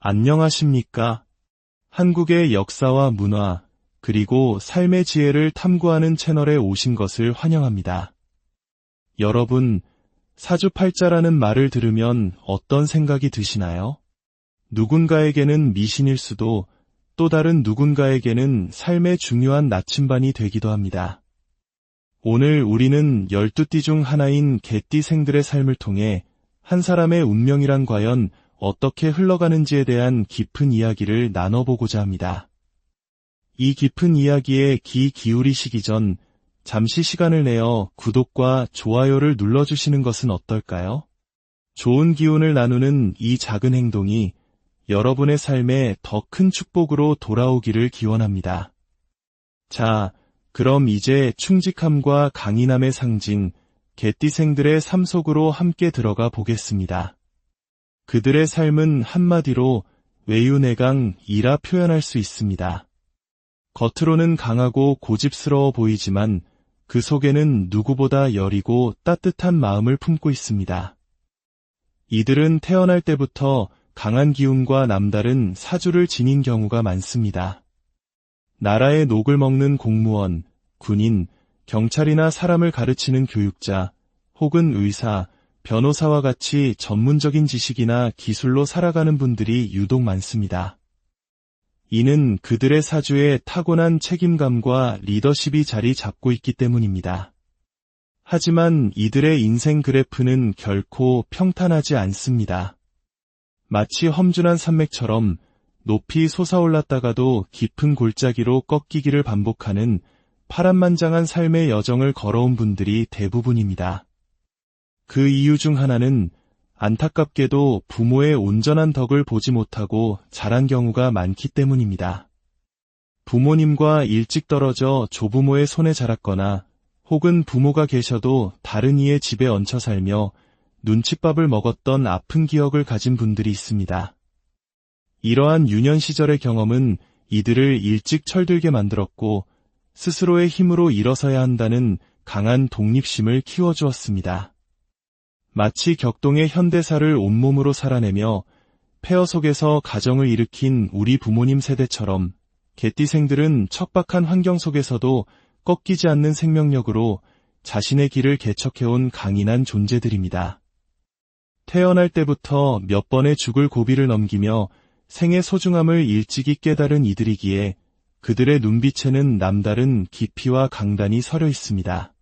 안녕하십니까? 한국의 역사와 문화, 그리고 삶의 지혜를 탐구하는 채널에 오신 것을 환영합니다. 여러분, 사주팔자라는 말을 들으면 어떤 생각이 드시나요? 누군가에게는 미신일 수도, 또 다른 누군가에게는 삶의 중요한 나침반이 되기도 합니다. 오늘 우리는 12띠 중 하나인 개띠생들의 삶을 통해 한 사람의 운명이란 과연 어떻게 흘러가는지에 대한 깊은 이야기를 나눠보고자 합니다. 이 깊은 이야기에 귀 기울이시기 전 잠시 시간을 내어 구독과 좋아요를 눌러주시는 것은 어떨까요? 좋은 기운을 나누는 이 작은 행동이 여러분의 삶에 더 큰 축복으로 돌아오기를 기원합니다. 자, 그럼 이제 충직함과 강인함의 상징, 개띠생들의 삶 속으로 함께 들어가 보겠습니다. 그들의 삶은 한마디로 외유내강이라 표현할 수 있습니다. 겉으로는 강하고 고집스러워 보이지만 그 속에는 누구보다 여리고 따뜻한 마음을 품고 있습니다. 이들은 태어날 때부터 강한 기운과 남다른 사주를 지닌 경우가 많습니다. 나라의 녹을 먹는 공무원, 군인, 경찰이나 사람을 가르치는 교육자, 혹은 의사, 변호사와 같이 전문적인 지식이나 기술로 살아가는 분들이 유독 많습니다. 이는 그들의 사주에 타고난 책임감과 리더십이 자리 잡고 있기 때문입니다. 하지만 이들의 인생 그래프는 결코 평탄하지 않습니다. 마치 험준한 산맥처럼 높이 솟아올랐다가도 깊은 골짜기로 꺾이기를 반복하는 파란만장한 삶의 여정을 걸어온 분들이 대부분입니다. 그 이유 중 하나는 안타깝게도 부모의 온전한 덕을 보지 못하고 자란 경우가 많기 때문입니다. 부모님과 일찍 떨어져 조부모의 손에 자랐거나 혹은 부모가 계셔도 다른 이의 집에 얹혀 살며 눈칫밥을 먹었던 아픈 기억을 가진 분들이 있습니다. 이러한 유년 시절의 경험은 이들을 일찍 철들게 만들었고 스스로의 힘으로 일어서야 한다는 강한 독립심을 키워주었습니다. 마치 격동의 현대사를 온몸으로 살아내며 폐허 속에서 가정을 일으킨 우리 부모님 세대처럼 개띠생들은 척박한 환경 속에서도 꺾이지 않는 생명력으로 자신의 길을 개척해온 강인한 존재들입니다. 태어날 때부터 몇 번의 죽을 고비를 넘기며 생의 소중함을 일찍이 깨달은 이들이기에 그들의 눈빛에는 남다른 깊이와 강단이 서려 있습니다.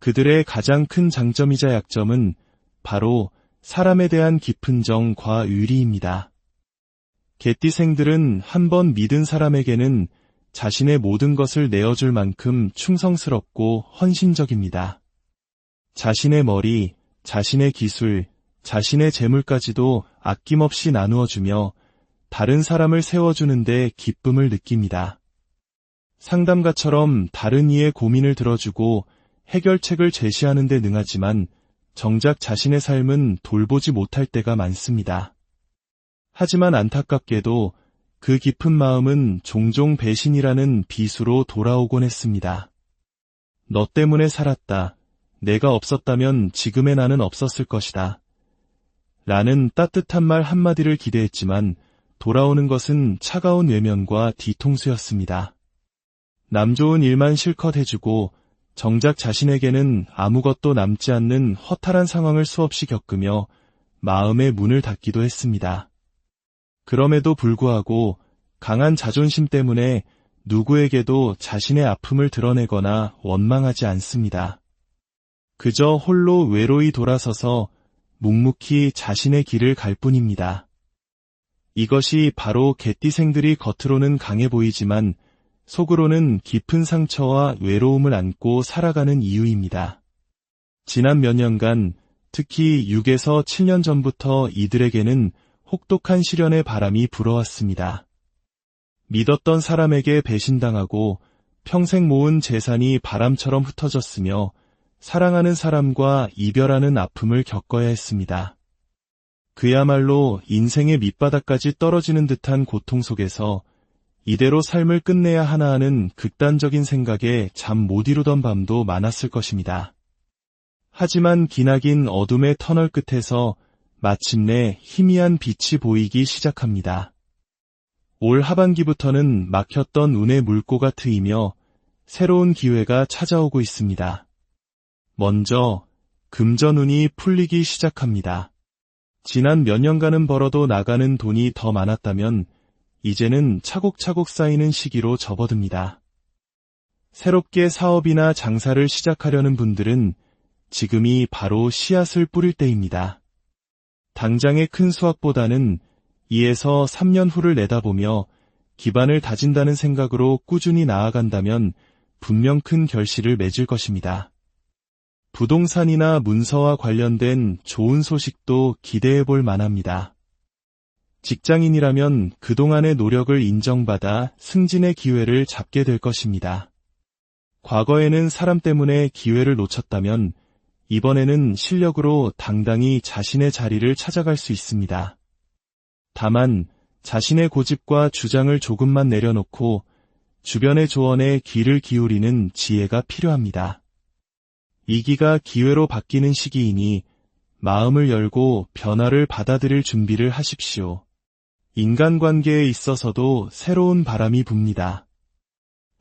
그들의 가장 큰 장점이자 약점은 바로 사람에 대한 깊은 정과 의리입니다. 개띠생들은 한번 믿은 사람에게는 자신의 모든 것을 내어줄 만큼 충성스럽고 헌신적입니다. 자신의 머리, 자신의 기술, 자신의 재물까지도 아낌없이 나누어주며 다른 사람을 세워주는데 기쁨을 느낍니다. 상담가처럼 다른 이의 고민을 들어주고 해결책을 제시하는 데 능하지만 정작 자신의 삶은 돌보지 못할 때가 많습니다. 하지만 안타깝게도 그 깊은 마음은 종종 배신이라는 비수로 돌아오곤 했습니다. 너 때문에 살았다. 내가 없었다면 지금의 나는 없었을 것이다. 라는 따뜻한 말 한마디를 기대했지만 돌아오는 것은 차가운 외면과 뒤통수였습니다. 남 좋은 일만 실컷 해주고 정작 자신에게는 아무것도 남지 않는 허탈한 상황을 수없이 겪으며 마음의 문을 닫기도 했습니다. 그럼에도 불구하고 강한 자존심 때문에 누구에게도 자신의 아픔을 드러내거나 원망하지 않습니다. 그저 홀로 외로이 돌아서서 묵묵히 자신의 길을 갈 뿐입니다. 이것이 바로 개띠생들이 겉으로는 강해 보이지만 속으로는 깊은 상처와 외로움을 안고 살아가는 이유입니다. 지난 몇 년간, 특히 6에서 7년 전부터 이들에게는 혹독한 시련의 바람이 불어왔습니다. 믿었던 사람에게 배신당하고 평생 모은 재산이 바람처럼 흩어졌으며 사랑하는 사람과 이별하는 아픔을 겪어야 했습니다. 그야말로 인생의 밑바닥까지 떨어지는 듯한 고통 속에서 이대로 삶을 끝내야 하나 하는 극단적인 생각에 잠 못 이루던 밤도 많았을 것입니다. 하지만 기나긴 어둠의 터널 끝에서 마침내 희미한 빛이 보이기 시작합니다. 올 하반기부터는 막혔던 운의 물꼬가 트이며 새로운 기회가 찾아오고 있습니다. 먼저 금전운이 풀리기 시작합니다. 지난 몇 년간은 벌어도 나가는 돈이 더 많았다면 이제는 차곡차곡 쌓이는 시기로 접어듭니다. 새롭게 사업이나 장사를 시작하려는 분들은 지금이 바로 씨앗을 뿌릴 때입니다. 당장의 큰 수확보다는 2에서 3년 후를 내다보며 기반을 다진다는 생각으로 꾸준히 나아간다면 분명 큰 결실을 맺을 것입니다. 부동산이나 문서와 관련된 좋은 소식도 기대해 볼 만합니다. 직장인이라면 그동안의 노력을 인정받아 승진의 기회를 잡게 될 것입니다. 과거에는 사람 때문에 기회를 놓쳤다면 이번에는 실력으로 당당히 자신의 자리를 찾아갈 수 있습니다. 다만 자신의 고집과 주장을 조금만 내려놓고 주변의 조언에 귀를 기울이는 지혜가 필요합니다. 이기가 기회로 바뀌는 시기이니 마음을 열고 변화를 받아들일 준비를 하십시오. 인간관계에 있어서도 새로운 바람이 붑니다.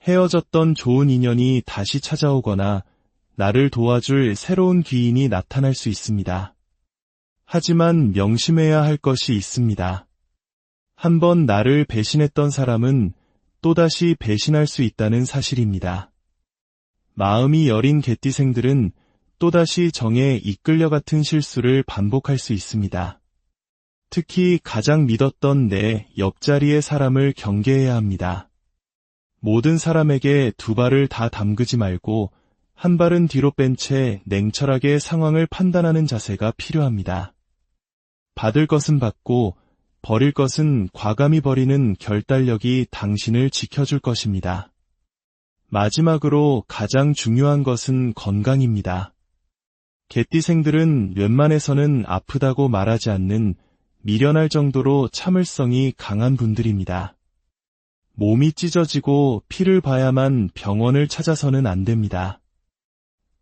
헤어졌던 좋은 인연이 다시 찾아오거나 나를 도와줄 새로운 귀인이 나타날 수 있습니다. 하지만 명심해야 할 것이 있습니다. 한번 나를 배신했던 사람은 또다시 배신할 수 있다는 사실입니다. 마음이 여린 개띠생들은 또다시 정에 이끌려 같은 실수를 반복할 수 있습니다. 특히 가장 믿었던 내 옆자리의 사람을 경계해야 합니다. 모든 사람에게 두 발을 다 담그지 말고 한 발은 뒤로 뺀 채 냉철하게 상황을 판단하는 자세가 필요합니다. 받을 것은 받고 버릴 것은 과감히 버리는 결단력이 당신을 지켜줄 것입니다. 마지막으로 가장 중요한 것은 건강입니다. 개띠생들은 웬만해서는 아프다고 말하지 않는 미련할 정도로 참을성이 강한 분들입니다. 몸이 찢어지고 피를 봐야만 병원을 찾아서는 안 됩니다.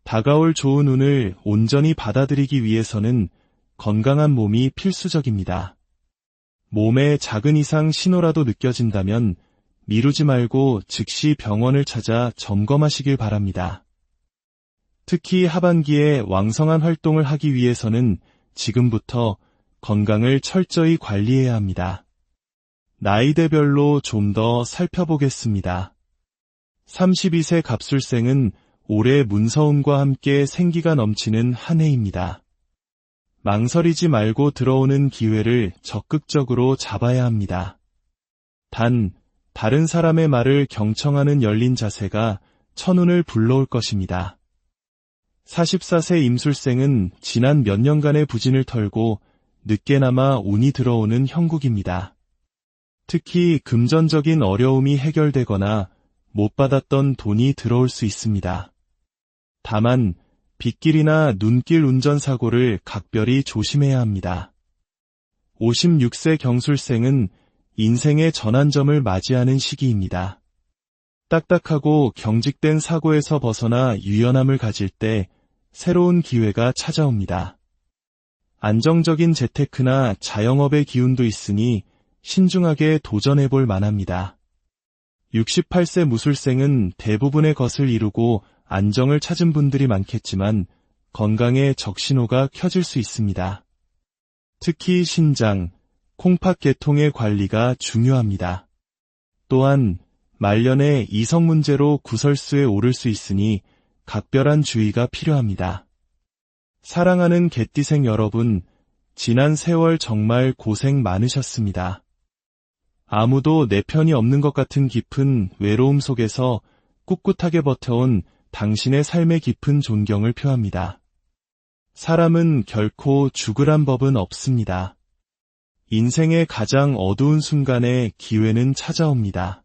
다가올 좋은 운을 온전히 받아들이기 위해서는 건강한 몸이 필수적입니다. 몸에 작은 이상 신호라도 느껴진다면 미루지 말고 즉시 병원을 찾아 점검하시길 바랍니다. 특히 하반기에 왕성한 활동을 하기 위해서는 지금부터 건강을 철저히 관리해야 합니다. 나이대별로 좀 더 살펴보겠습니다. 32세 갑술생은 올해 문서운과 함께 생기가 넘치는 한 해입니다. 망설이지 말고 들어오는 기회를 적극적으로 잡아야 합니다. 단, 다른 사람의 말을 경청하는 열린 자세가 천운을 불러올 것입니다. 44세 임술생은 지난 몇 년간의 부진을 털고 늦게나마 운이 들어오는 형국입니다. 특히 금전적인 어려움이 해결되거나 못 받았던 돈이 들어올 수 있습니다. 다만 빗길이나 눈길 운전사고를 각별히 조심해야 합니다. 56세 경술생은 인생의 전환점을 맞이하는 시기입니다. 딱딱하고 경직된 사고에서 벗어나 유연함을 가질 때 새로운 기회가 찾아옵니다. 안정적인 재테크나 자영업의 기운도 있으니 신중하게 도전해볼 만합니다. 68세 무술생은 대부분의 것을 이루고 안정을 찾은 분들이 많겠지만 건강에 적신호가 켜질 수 있습니다. 특히 신장, 콩팥계통의 관리가 중요합니다. 또한 말년에 이성 문제로 구설수에 오를 수 있으니 각별한 주의가 필요합니다. 사랑하는 개띠생 여러분, 지난 세월 정말 고생 많으셨습니다. 아무도 내 편이 없는 것 같은 깊은 외로움 속에서 꿋꿋하게 버텨온 당신의 삶의 깊은 존경을 표합니다. 사람은 결코 죽으란 법은 없습니다. 인생의 가장 어두운 순간에 기회는 찾아옵니다.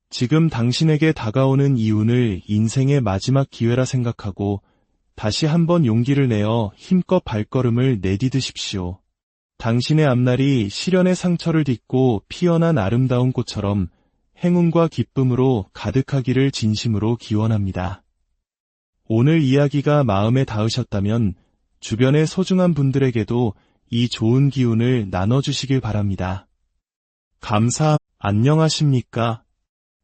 지금 당신에게 다가오는 이 운을 인생의 마지막 기회라 생각하고 다시 한번 용기를 내어 힘껏 발걸음을 내디드십시오. 당신의 앞날이 시련의 상처를 딛고 피어난 아름다운 꽃처럼 행운과 기쁨으로 가득하기를 진심으로 기원합니다. 오늘 이야기가 마음에 닿으셨다면 주변의 소중한 분들에게도 이 좋은 기운을 나눠주시길 바랍니다. 안녕하십니까?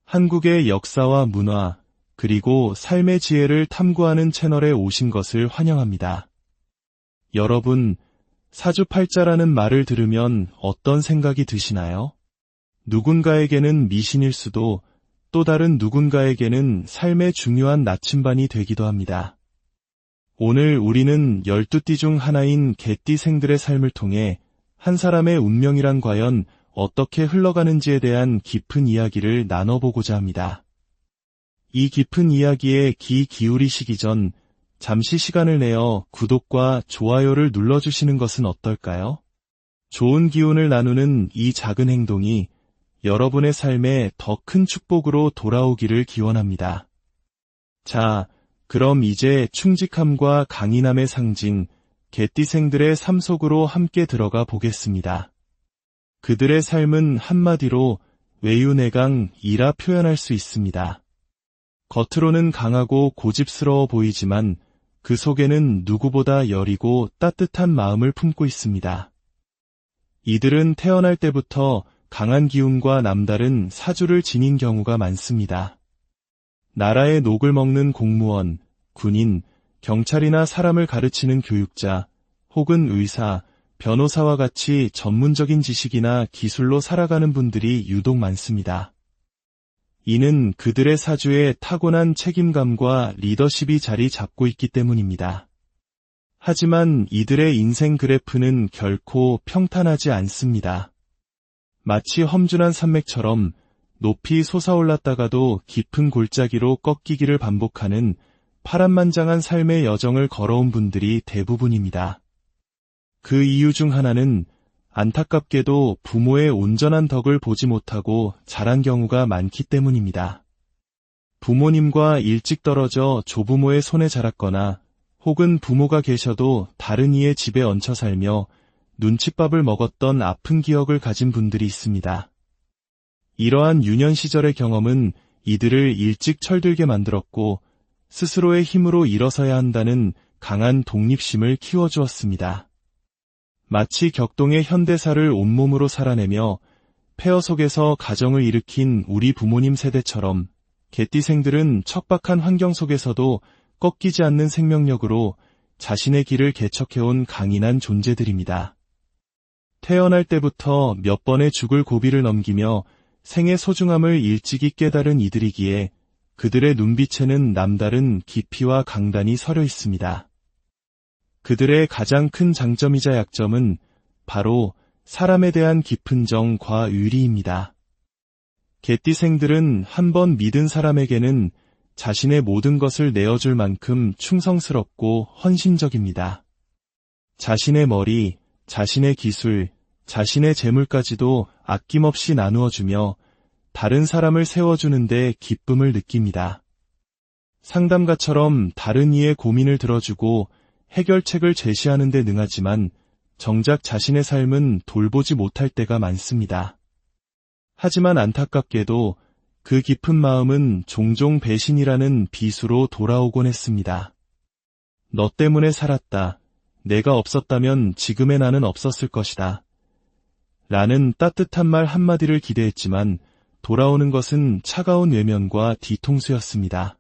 한국의 역사와 문화, 그리고 삶의 지혜를 탐구하는 채널에 오신 것을 환영합니다. 여러분, 사주팔자라는 말을 들으면 어떤 생각이 드시나요? 누군가에게는 미신일 수도, 또 다른 누군가에게는 삶의 중요한 나침반이 되기도 합니다. 오늘 우리는 12띠 중 하나인 개띠생들의 삶을 통해 한 사람의 운명이란 과연 어떻게 흘러가는지에 대한 깊은 이야기를 나눠보고자 합니다. 이 깊은 이야기에 귀 기울이시기 전 잠시 시간을 내어 구독과 좋아요를 눌러주시는 것은 어떨까요? 좋은 기운을 나누는 이 작은 행동이 여러분의 삶에 더 큰 축복으로 돌아오기를 기원합니다. 자, 그럼 이제 충직함과 강인함의 상징, 개띠생들의 삶 속으로 함께 들어가 보겠습니다. 그들의 삶은 한마디로 외유내강이라 표현할 수 있습니다. 겉으로는 강하고 고집스러워 보이지만 그 속에는 누구보다 여리고 따뜻한 마음을 품고 있습니다. 이들은 태어날 때부터 강한 기운과 남다른 사주를 지닌 경우가 많습니다. 나라의 녹을 먹는 공무원, 군인, 경찰이나 사람을 가르치는 교육자, 혹은 의사, 변호사와 같이 전문적인 지식이나 기술로 살아가는 분들이 유독 많습니다. 이는 그들의 사주에 타고난 책임감과 리더십이 자리 잡고 있기 때문입니다. 하지만 이들의 인생 그래프는 결코 평탄하지 않습니다. 마치 험준한 산맥처럼 높이 솟아올랐다가도 깊은 골짜기로 꺾이기를 반복하는 파란만장한 삶의 여정을 걸어온 분들이 대부분입니다. 그 이유 중 하나는 안타깝게도 부모의 온전한 덕을 보지 못하고 자란 경우가 많기 때문입니다. 부모님과 일찍 떨어져 조부모의 손에 자랐거나 혹은 부모가 계셔도 다른 이의 집에 얹혀 살며 눈칫밥을 먹었던 아픈 기억을 가진 분들이 있습니다. 이러한 유년 시절의 경험은 이들을 일찍 철들게 만들었고 스스로의 힘으로 일어서야 한다는 강한 독립심을 키워주었습니다. 마치 격동의 현대사를 온몸으로 살아내며 폐허 속에서 가정을 일으킨 우리 부모님 세대처럼 개띠생들은 척박한 환경 속에서도 꺾이지 않는 생명력으로 자신의 길을 개척해온 강인한 존재들입니다. 태어날 때부터 몇 번의 죽을 고비를 넘기며 생의 소중함을 일찍이 깨달은 이들이기에 그들의 눈빛에는 남다른 깊이와 강단이 서려 있습니다. 그들의 가장 큰 장점이자 약점은 바로 사람에 대한 깊은 정과 의리입니다. 개띠생들은 한번 믿은 사람에게는 자신의 모든 것을 내어줄 만큼 충성스럽고 헌신적입니다. 자신의 머리, 자신의 기술, 자신의 재물까지도 아낌없이 나누어주며 다른 사람을 세워주는데 기쁨을 느낍니다. 상담가처럼 다른 이의 고민을 들어주고 해결책을 제시하는 데 능하지만 정작 자신의 삶은 돌보지 못할 때가 많습니다. 하지만 안타깝게도 그 깊은 마음은 종종 배신이라는 비수로 돌아오곤 했습니다. 너 때문에 살았다. 내가 없었다면 지금의 나는 없었을 것이다. 라는 따뜻한 말 한마디를 기대했지만 돌아오는 것은 차가운 외면과 뒤통수였습니다.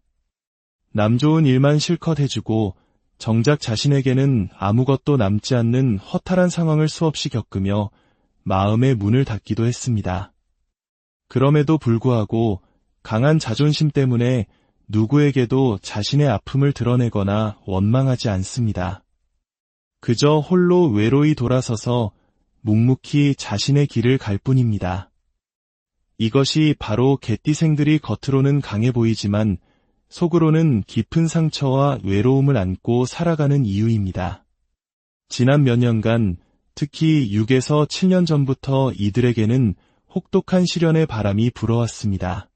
남 좋은 일만 실컷 해주고 정작 자신에게는 아무것도 남지 않는 허탈한 상황을 수없이 겪으며 마음의 문을 닫기도 했습니다. 그럼에도 불구하고 강한 자존심 때문에 누구에게도 자신의 아픔을 드러내거나 원망하지 않습니다. 그저 홀로 외로이 돌아서서 묵묵히 자신의 길을 갈 뿐입니다. 이것이 바로 개띠생들이 겉으로는 강해 보이지만 속으로는 깊은 상처와 외로움을 안고 살아가는 이유입니다. 지난 몇 년간, 특히 6에서 7년 전부터 이들에게는 혹독한 시련의 바람이 불어왔습니다.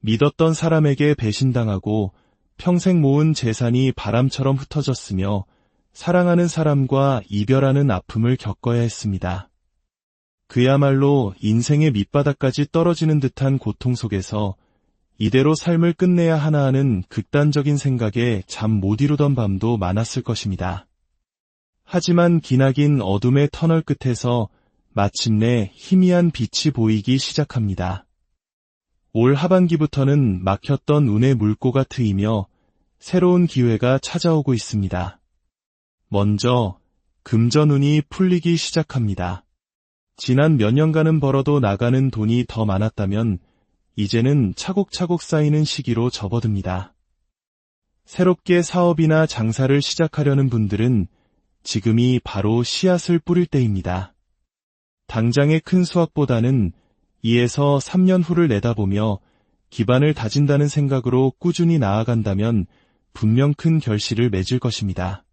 믿었던 사람에게 배신당하고 평생 모은 재산이 바람처럼 흩어졌으며 사랑하는 사람과 이별하는 아픔을 겪어야 했습니다. 그야말로 인생의 밑바닥까지 떨어지는 듯한 고통 속에서 이대로 삶을 끝내야 하나 하는 극단적인 생각에 잠 못 이루던 밤도 많았을 것입니다. 하지만 기나긴 어둠의 터널 끝에서 마침내 희미한 빛이 보이기 시작합니다. 올 하반기부터는 막혔던 운의 물꼬가 트이며 새로운 기회가 찾아오고 있습니다. 먼저 금전운이 풀리기 시작합니다. 지난 몇 년간은 벌어도 나가는 돈이 더 많았다면 이제는 차곡차곡 쌓이는 시기로 접어듭니다. 새롭게 사업이나 장사를 시작하려는 분들은 지금이 바로 씨앗을 뿌릴 때입니다. 당장의 큰 수확보다는 2에서 3년 후를 내다보며 기반을 다진다는 생각으로 꾸준히 나아간다면 분명 큰 결실을 맺을 것입니다.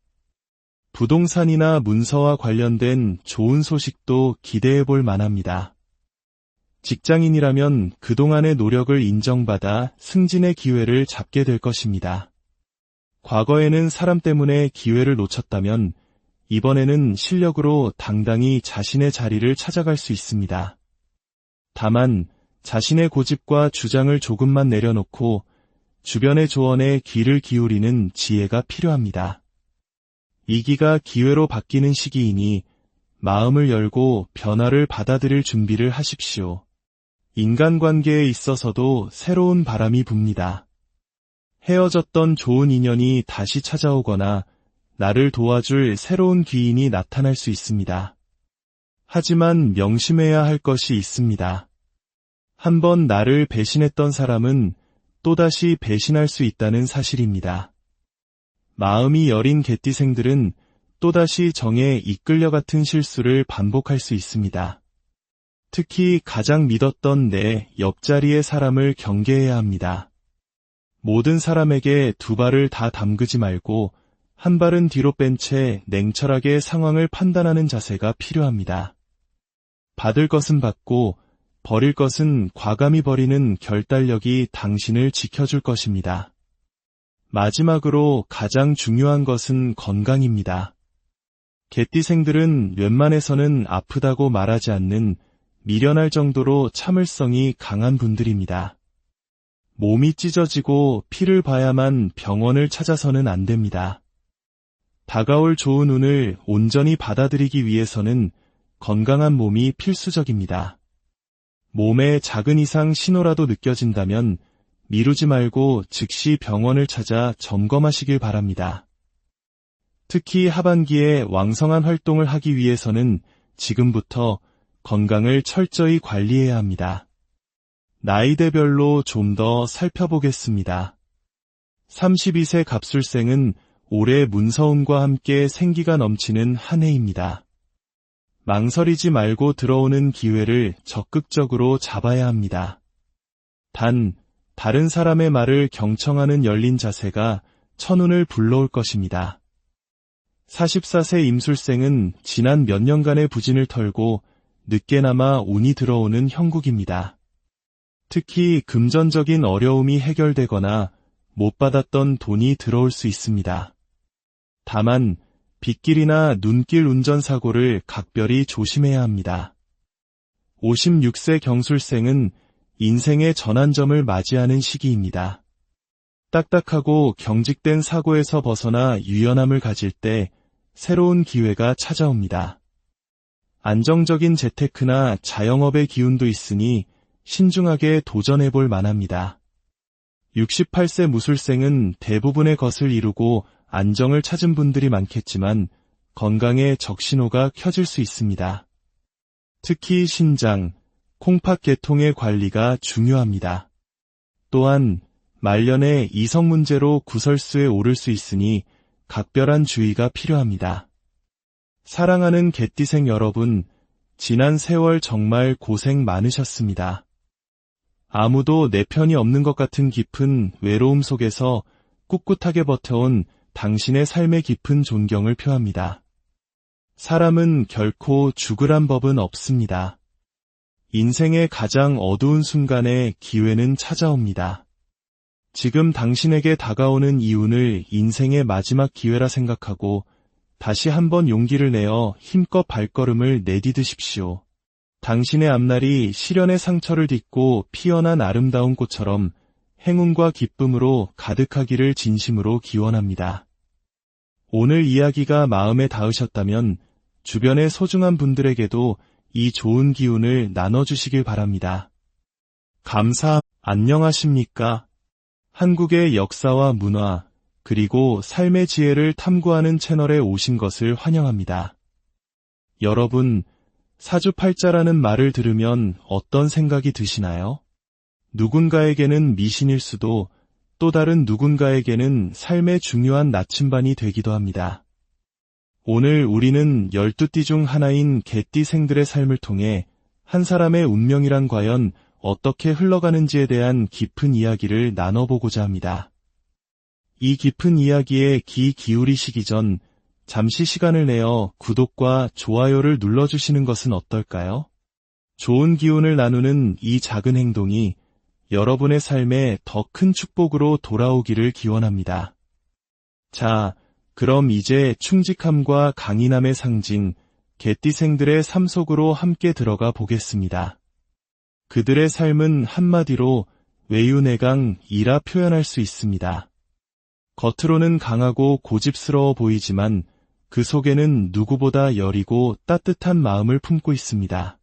부동산이나 문서와 관련된 좋은 소식도 기대해 볼 만합니다. 직장인이라면 그동안의 노력을 인정받아 승진의 기회를 잡게 될 것입니다. 과거에는 사람 때문에 기회를 놓쳤다면 이번에는 실력으로 당당히 자신의 자리를 찾아갈 수 있습니다. 다만 자신의 고집과 주장을 조금만 내려놓고 주변의 조언에 귀를 기울이는 지혜가 필요합니다. 위기가 기회로 바뀌는 시기이니 마음을 열고 변화를 받아들일 준비를 하십시오. 인간관계에 있어서도 새로운 바람이 붑니다. 헤어졌던 좋은 인연이 다시 찾아오거나 나를 도와줄 새로운 귀인이 나타날 수 있습니다. 하지만 명심해야 할 것이 있습니다. 한번 나를 배신했던 사람은 또다시 배신할 수 있다는 사실입니다. 마음이 여린 개띠생들은 또다시 정에 이끌려 같은 실수를 반복할 수 있습니다. 특히 가장 믿었던 내 옆자리의 사람을 경계해야 합니다. 모든 사람에게 두 발을 다 담그지 말고 한 발은 뒤로 뺀 채 냉철하게 상황을 판단하는 자세가 필요합니다. 받을 것은 받고 버릴 것은 과감히 버리는 결단력이 당신을 지켜줄 것입니다. 마지막으로 가장 중요한 것은 건강입니다. 개띠생들은 웬만해서는 아프다고 말하지 않는 미련할 정도로 참을성이 강한 분들입니다. 몸이 찢어지고 피를 봐야만 병원을 찾아서는 안 됩니다. 다가올 좋은 운을 온전히 받아들이기 위해서는 건강한 몸이 필수적입니다. 몸에 작은 이상 신호라도 느껴진다면 미루지 말고 즉시 병원을 찾아 점검하시길 바랍니다. 특히 하반기에 왕성한 활동을 하기 위해서는 지금부터 건강을 철저히 관리해야 합니다. 나이대별로 좀 더 살펴보겠습니다. 32세 갑술생은 올해 문서운과 함께 생기가 넘치는 한 해입니다. 망설이지 말고 들어오는 기회를 적극적으로 잡아야 합니다. 단, 다른 사람의 말을 경청하는 열린 자세가 천운을 불러올 것입니다. 44세 임술생은 지난 몇 년간의 부진을 털고 늦게나마 운이 들어오는 형국입니다. 특히 금전적인 어려움이 해결되거나 못 받았던 돈이 들어올 수 있습니다. 다만 빗길이나 눈길 운전사고를 각별히 조심해야 합니다. 56세 경술생은 인생의 전환점을 맞이하는 시기입니다. 딱딱하고 경직된 사고에서 벗어나 유연함을 가질 때 새로운 기회가 찾아옵니다. 안정적인 재테크나 자영업의 기운도 있으니 신중하게 도전해볼 만합니다. 68세 무술생은 대부분의 것을 이루고 안정을 찾은 분들이 많겠지만 건강에 적신호가 켜질 수 있습니다. 특히 신장, 콩팥 계통의 관리가 중요합니다. 또한 말년에 이성 문제로 구설수에 오를 수 있으니 각별한 주의가 필요합니다. 사랑하는 개띠생 여러분, 지난 세월 정말 고생 많으셨습니다. 아무도 내 편이 없는 것 같은 깊은 외로움 속에서 꿋꿋하게 버텨온 당신의 삶의 깊은 존경을 표합니다. 사람은 결코 죽으란 법은 없습니다. 인생의 가장 어두운 순간에 기회는 찾아옵니다. 지금 당신에게 다가오는 이 운을 인생의 마지막 기회라 생각하고 다시 한번 용기를 내어 힘껏 발걸음을 내디드십시오. 당신의 앞날이 시련의 상처를 딛고 피어난 아름다운 꽃처럼 행운과 기쁨으로 가득하기를 진심으로 기원합니다. 오늘 이야기가 마음에 닿으셨다면 주변의 소중한 분들에게도 이 좋은 기운을 나눠주시길 바랍니다. 안녕하십니까? 한국의 역사와 문화, 그리고 삶의 지혜를 탐구하는 채널에 오신 것을 환영합니다. 여러분, 사주팔자라는 말을 들으면 어떤 생각이 드시나요? 누군가에게는 미신일 수도, 또 다른 누군가에게는 삶의 중요한 나침반이 되기도 합니다. 오늘 우리는 12띠 중 하나인 개띠생들의 삶을 통해 한 사람의 운명이란 과연 어떻게 흘러가는지에 대한 깊은 이야기를 나눠보고자 합니다. 이 깊은 이야기에 귀 기울이시기 전 잠시 시간을 내어 구독과 좋아요를 눌러주시는 것은 어떨까요? 좋은 기운을 나누는 이 작은 행동이 여러분의 삶에 더 큰 축복으로 돌아오기를 기원합니다. 자, 그럼 이제 충직함과 강인함의 상징, 개띠생들의 삶 속으로 함께 들어가 보겠습니다. 그들의 삶은 한마디로 외유내강이라 표현할 수 있습니다. 겉으로는 강하고 고집스러워 보이지만 그 속에는 누구보다 여리고 따뜻한 마음을 품고 있습니다.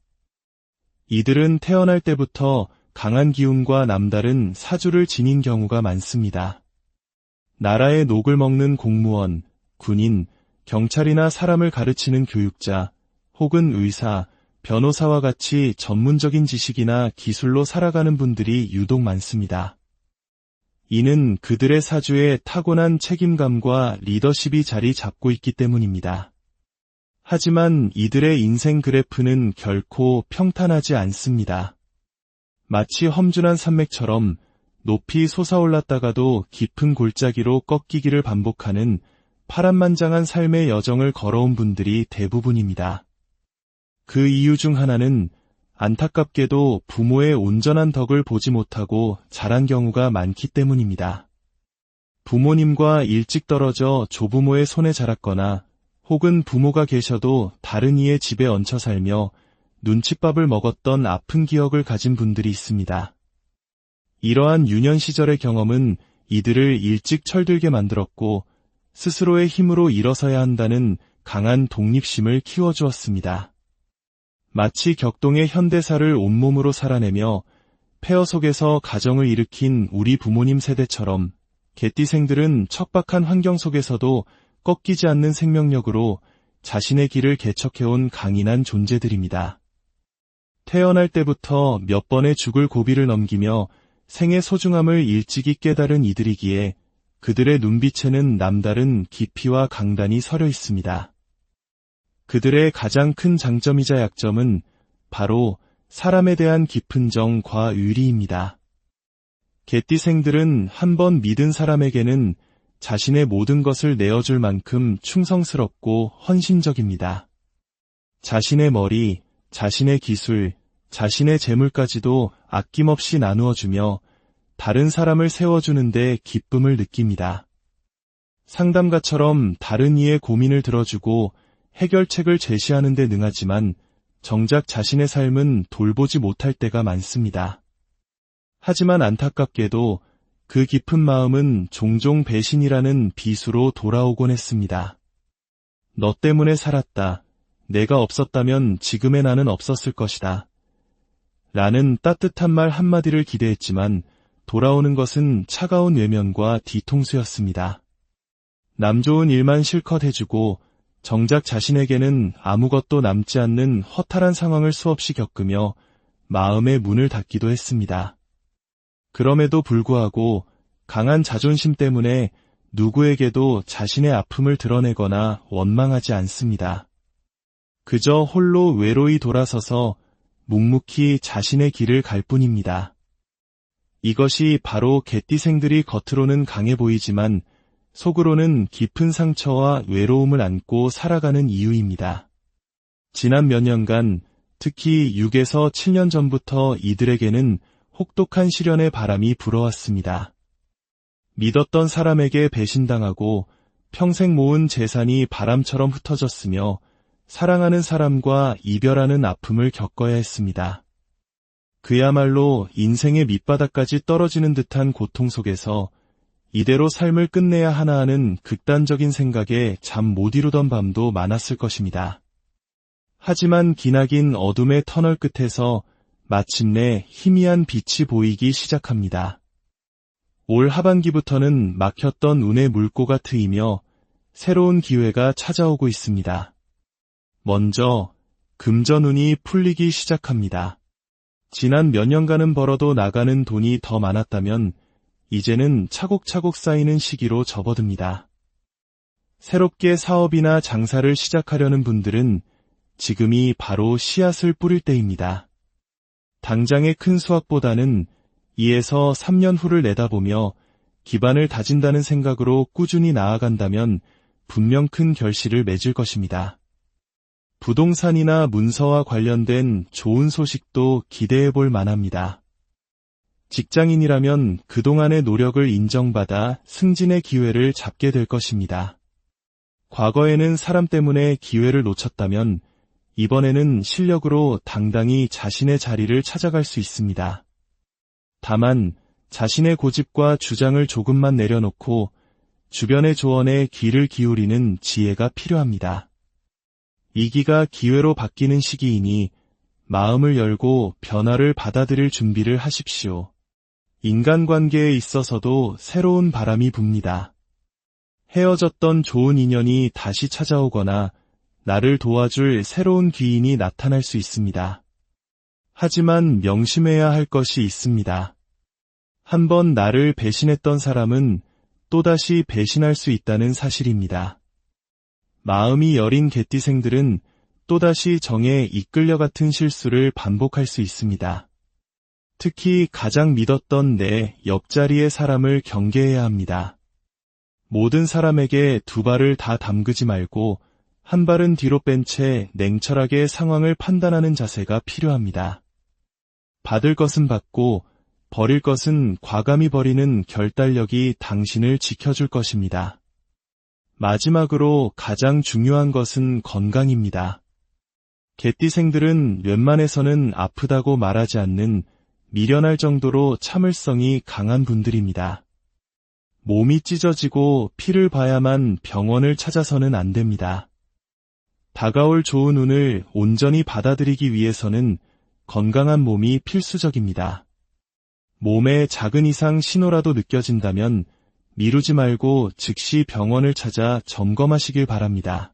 이들은 태어날 때부터 강한 기운과 남다른 사주를 지닌 경우가 많습니다. 나라의 녹을 먹는 공무원, 군인, 경찰이나 사람을 가르치는 교육자, 혹은 의사, 변호사와 같이 전문적인 지식이나 기술로 살아가는 분들이 유독 많습니다. 이는 그들의 사주에 타고난 책임감과 리더십이 자리 잡고 있기 때문입니다. 하지만 이들의 인생 그래프는 결코 평탄하지 않습니다. 마치 험준한 산맥처럼 높이 솟아올랐다가도 깊은 골짜기로 꺾이기를 반복하는 파란만장한 삶의 여정을 걸어온 분들이 대부분입니다. 그 이유 중 하나는 안타깝게도 부모의 온전한 덕을 보지 못하고 자란 경우가 많기 때문입니다. 부모님과 일찍 떨어져 조부모의 손에 자랐거나 혹은 부모가 계셔도 다른 이의 집에 얹혀 살며 눈칫밥을 먹었던 아픈 기억을 가진 분들이 있습니다. 이러한 유년 시절의 경험은 이들을 일찍 철들게 만들었고 스스로의 힘으로 일어서야 한다는 강한 독립심을 키워주었습니다. 마치 격동의 현대사를 온몸으로 살아내며 폐허 속에서 가정을 일으킨 우리 부모님 세대처럼 개띠생들은 척박한 환경 속에서도 꺾이지 않는 생명력으로 자신의 길을 개척해온 강인한 존재들입니다. 태어날 때부터 몇 번의 죽을 고비를 넘기며 생의 소중함을 일찍이 깨달은 이들이기에 그들의 눈빛에는 남다른 깊이와 강단이 서려 있습니다. 그들의 가장 큰 장점이자 약점은 바로 사람에 대한 깊은 정과 의리입니다. 개띠생들은 한번 믿은 사람에게는 자신의 모든 것을 내어줄 만큼 충성스럽고 헌신적입니다. 자신의 머리, 자신의 기술, 자신의 재물까지도 아낌없이 나누어주며 다른 사람을 세워주는데 기쁨을 느낍니다. 상담가처럼 다른 이의 고민을 들어주고 해결책을 제시하는 데 능하지만 정작 자신의 삶은 돌보지 못할 때가 많습니다. 하지만 안타깝게도 그 깊은 마음은 종종 배신이라는 비수로 돌아오곤 했습니다. 너 때문에 살았다. 내가 없었다면 지금의 나는 없었을 것이다. 라는 따뜻한 말 한마디를 기대했지만 돌아오는 것은 차가운 외면과 뒤통수였습니다. 남 좋은 일만 실컷 해주고 정작 자신에게는 아무것도 남지 않는 허탈한 상황을 수없이 겪으며 마음의 문을 닫기도 했습니다. 그럼에도 불구하고 강한 자존심 때문에 누구에게도 자신의 아픔을 드러내거나 원망하지 않습니다. 그저 홀로 외로이 돌아서서 묵묵히 자신의 길을 갈 뿐입니다. 이것이 바로 개띠생들이 겉으로는 강해 보이지만 속으로는 깊은 상처와 외로움을 안고 살아가는 이유입니다. 지난 몇 년간, 특히 6에서 7년 전부터 이들에게는 혹독한 시련의 바람이 불어왔습니다. 믿었던 사람에게 배신당하고 평생 모은 재산이 바람처럼 흩어졌으며 사랑하는 사람과 이별하는 아픔을 겪어야 했습니다. 그야말로 인생의 밑바닥까지 떨어지는 듯한 고통 속에서 이대로 삶을 끝내야 하나 하는 극단적인 생각에 잠 못 이루던 밤도 많았을 것입니다. 하지만 기나긴 어둠의 터널 끝에서 마침내 희미한 빛이 보이기 시작합니다. 올 하반기부터는 막혔던 운의 물꼬가 트이며 새로운 기회가 찾아오고 있습니다. 먼저 금전운이 풀리기 시작합니다. 지난 몇 년간은 벌어도 나가는 돈이 더 많았다면 이제는 차곡차곡 쌓이는 시기로 접어듭니다. 새롭게 사업이나 장사를 시작하려는 분들은 지금이 바로 씨앗을 뿌릴 때입니다. 당장의 큰 수확보다는 2에서 3년 후를 내다보며 기반을 다진다는 생각으로 꾸준히 나아간다면 분명 큰 결실을 맺을 것입니다. 부동산이나 문서와 관련된 좋은 소식도 기대해 볼 만합니다. 직장인이라면 그동안의 노력을 인정받아 승진의 기회를 잡게 될 것입니다. 과거에는 사람 때문에 기회를 놓쳤다면 이번에는 실력으로 당당히 자신의 자리를 찾아갈 수 있습니다. 다만 자신의 고집과 주장을 조금만 내려놓고 주변의 조언에 귀를 기울이는 지혜가 필요합니다. 위기가 기회로 바뀌는 시기이니 마음을 열고 변화를 받아들일 준비를 하십시오. 인간관계에 있어서도 새로운 바람이 붑니다. 헤어졌던 좋은 인연이 다시 찾아오거나 나를 도와줄 새로운 귀인이 나타날 수 있습니다. 하지만 명심해야 할 것이 있습니다. 한번 나를 배신했던 사람은 또다시 배신할 수 있다는 사실입니다. 마음이 여린 개띠생들은 또다시 정에 이끌려 같은 실수를 반복할 수 있습니다. 특히 가장 믿었던 내 옆자리의 사람을 경계해야 합니다. 모든 사람에게 두 발을 다 담그지 말고 한 발은 뒤로 뺀 채 냉철하게 상황을 판단하는 자세가 필요합니다. 받을 것은 받고 버릴 것은 과감히 버리는 결단력이 당신을 지켜줄 것입니다. 마지막으로 가장 중요한 것은 건강입니다. 개띠생들은 웬만해서는 아프다고 말하지 않는 미련할 정도로 참을성이 강한 분들입니다. 몸이 찢어지고 피를 봐야만 병원을 찾아서는 안 됩니다. 다가올 좋은 운을 온전히 받아들이기 위해서는 건강한 몸이 필수적입니다. 몸에 작은 이상 신호라도 느껴진다면 미루지 말고 즉시 병원을 찾아 점검하시길 바랍니다.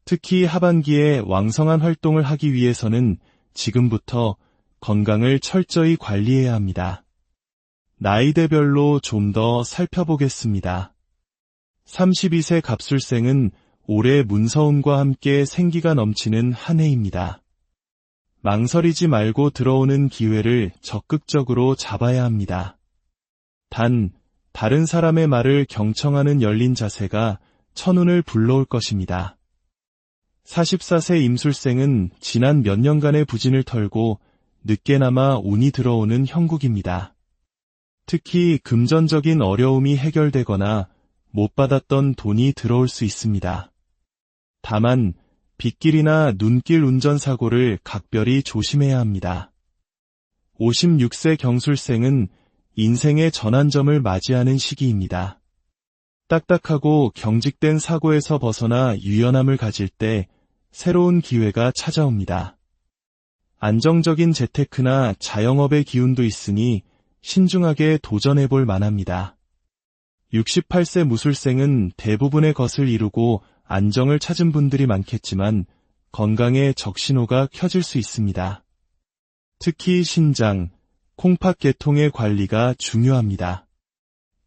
특히 하반기에 왕성한 활동을 하기 위해서는 지금부터 건강을 철저히 관리해야 합니다. 나이대별로 좀 더 살펴보겠습니다. 32세 갑술생은 올해 문서운과 함께 생기가 넘치는 한 해입니다. 망설이지 말고 들어오는 기회를 적극적으로 잡아야 합니다. 단, 다른 사람의 말을 경청하는 열린 자세가 천운을 불러올 것입니다. 44세 임술생은 지난 몇 년간의 부진을 털고 늦게나마 운이 들어오는 형국입니다. 특히 금전적인 어려움이 해결되거나 못 받았던 돈이 들어올 수 있습니다. 다만 빗길이나 눈길 운전사고를 각별히 조심해야 합니다. 56세 경술생은 인생의 전환점을 맞이하는 시기입니다. 딱딱하고 경직된 사고에서 벗어나 유연함을 가질 때 새로운 기회가 찾아옵니다. 안정적인 재테크나 자영업의 기운도 있으니 신중하게 도전해볼 만합니다. 68세 무술생은 대부분의 것을 이루고 안정을 찾은 분들이 많겠지만 건강에 적신호가 켜질 수 있습니다. 특히 신장, 콩팥계통의 관리가 중요합니다.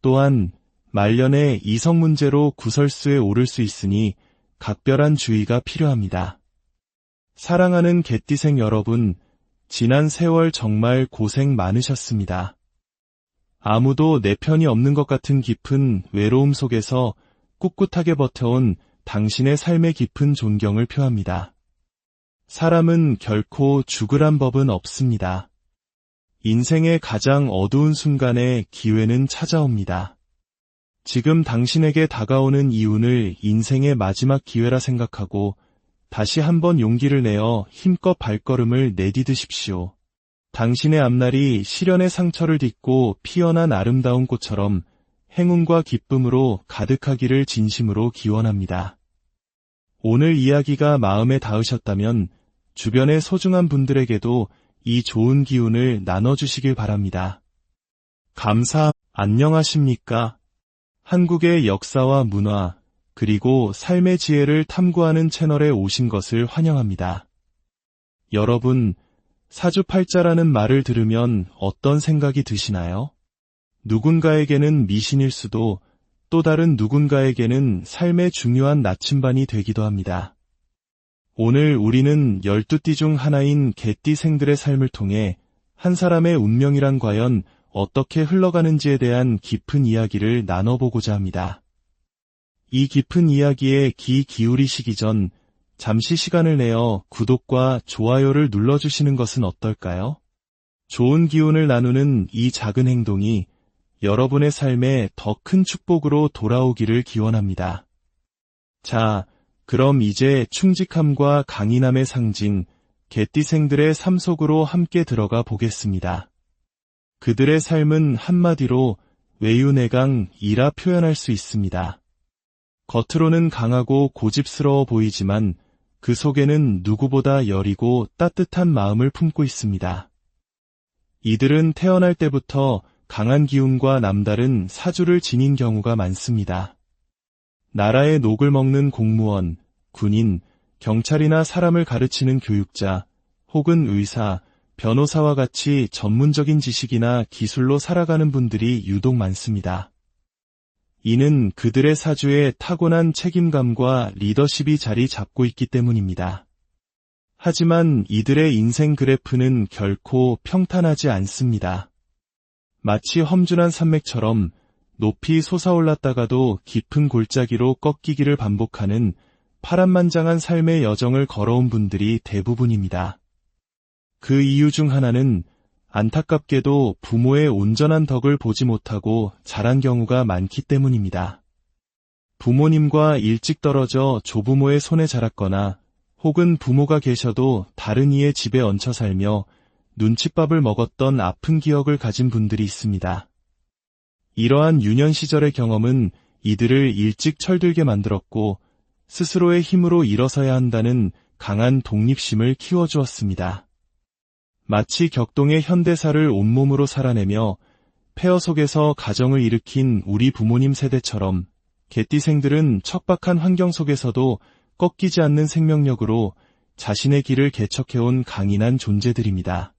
또한 말년에 이성 문제로 구설수에 오를 수 있으니 각별한 주의가 필요합니다. 사랑하는 개띠생 여러분, 지난 세월 정말 고생 많으셨습니다. 아무도 내 편이 없는 것 같은 깊은 외로움 속에서 꿋꿋하게 버텨온 당신의 삶의 깊은 존경을 표합니다. 사람은 결코 죽으란 법은 없습니다. 인생의 가장 어두운 순간에 기회는 찾아옵니다. 지금 당신에게 다가오는 이 운을 인생의 마지막 기회라 생각하고 다시 한번 용기를 내어 힘껏 발걸음을 내디드십시오. 당신의 앞날이 시련의 상처를 딛고 피어난 아름다운 꽃처럼 행운과 기쁨으로 가득하기를 진심으로 기원합니다. 오늘 이야기가 마음에 닿으셨다면 주변의 소중한 분들에게도 이 좋은 기운을 나눠주시길 바랍니다. 안녕하십니까? 한국의 역사와 문화, 그리고 삶의 지혜를 탐구하는 채널에 오신 것을 환영합니다. 여러분, 사주팔자라는 말을 들으면 어떤 생각이 드시나요? 누군가에게는 미신일 수도, 또 다른 누군가에게는 삶의 중요한 나침반이 되기도 합니다. 오늘 우리는 12띠 중 하나인 개띠생들의 삶을 통해 한 사람의 운명이란 과연 어떻게 흘러가는지에 대한 깊은 이야기를 나눠보고자 합니다. 이 깊은 이야기에 귀 기울이시기 전 잠시 시간을 내어 구독과 좋아요를 눌러주시는 것은 어떨까요? 좋은 기운을 나누는 이 작은 행동이 여러분의 삶에 더 큰 축복으로 돌아오기를 기원합니다. 자, 그럼 이제 충직함과 강인함의 상징, 개띠생들의 삶 속으로 함께 들어가 보겠습니다. 그들의 삶은 한마디로 외유내강이라 표현할 수 있습니다. 겉으로는 강하고 고집스러워 보이지만 그 속에는 누구보다 여리고 따뜻한 마음을 품고 있습니다. 이들은 태어날 때부터 강한 기운과 남다른 사주를 지닌 경우가 많습니다. 나라의 녹을 먹는 공무원, 군인, 경찰이나 사람을 가르치는 교육자, 혹은 의사, 변호사와 같이 전문적인 지식이나 기술로 살아가는 분들이 유독 많습니다. 이는 그들의 사주에 타고난 책임감과 리더십이 자리 잡고 있기 때문입니다. 하지만 이들의 인생 그래프는 결코 평탄하지 않습니다. 마치 험준한 산맥처럼 높이 솟아올랐다가도 깊은 골짜기로 꺾이기를 반복하는 파란만장한 삶의 여정을 걸어온 분들이 대부분입니다. 그 이유 중 하나는 안타깝게도 부모의 온전한 덕을 보지 못하고 자란 경우가 많기 때문입니다. 부모님과 일찍 떨어져 조부모의 손에 자랐거나 혹은 부모가 계셔도 다른 이의 집에 얹혀 살며 눈칫밥을 먹었던 아픈 기억을 가진 분들이 있습니다. 이러한 유년 시절의 경험은 이들을 일찍 철들게 만들었고 스스로의 힘으로 일어서야 한다는 강한 독립심을 키워주었습니다. 마치 격동의 현대사를 온몸으로 살아내며 폐허 속에서 가정을 일으킨 우리 부모님 세대처럼 개띠생들은 척박한 환경 속에서도 꺾이지 않는 생명력으로 자신의 길을 개척해온 강인한 존재들입니다.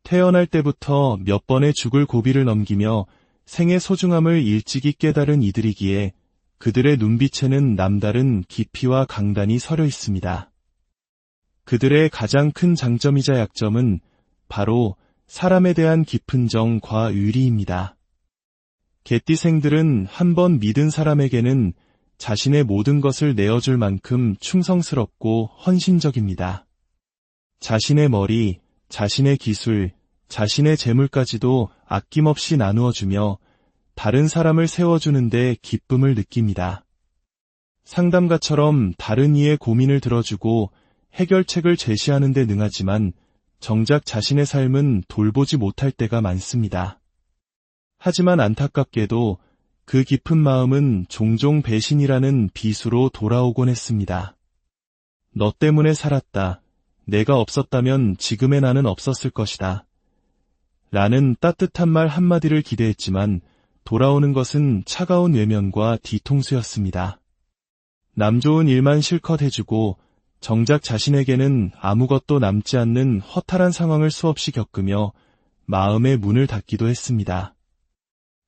태어날 때부터 몇 번의 죽을 고비를 넘기며 생의 소중함을 일찍이 깨달은 이들이기에 그들의 눈빛에는 남다른 깊이와 강단이 서려 있습니다. 그들의 가장 큰 장점이자 약점은 바로 사람에 대한 깊은 정과 의리입니다. 개띠생들은 한번 믿은 사람에게는 자신의 모든 것을 내어줄 만큼 충성스럽고 헌신적입니다. 자신의 머리, 자신의 기술, 자신의 재물까지도 아낌없이 나누어주며 다른 사람을 세워주는데 기쁨을 느낍니다. 상담가처럼 다른 이의 고민을 들어주고 해결책을 제시하는 데 능하지만 정작 자신의 삶은 돌보지 못할 때가 많습니다. 하지만 안타깝게도 그 깊은 마음은 종종 배신이라는 비수로 돌아오곤 했습니다. 너 때문에 살았다. 내가 없었다면 지금의 나는 없었을 것이다. 라는 따뜻한 말 한마디를 기대했지만 돌아오는 것은 차가운 외면과 뒤통수였습니다. 남 좋은 일만 실컷 해주고 정작 자신에게는 아무것도 남지 않는 허탈한 상황을 수없이 겪으며 마음의 문을 닫기도 했습니다.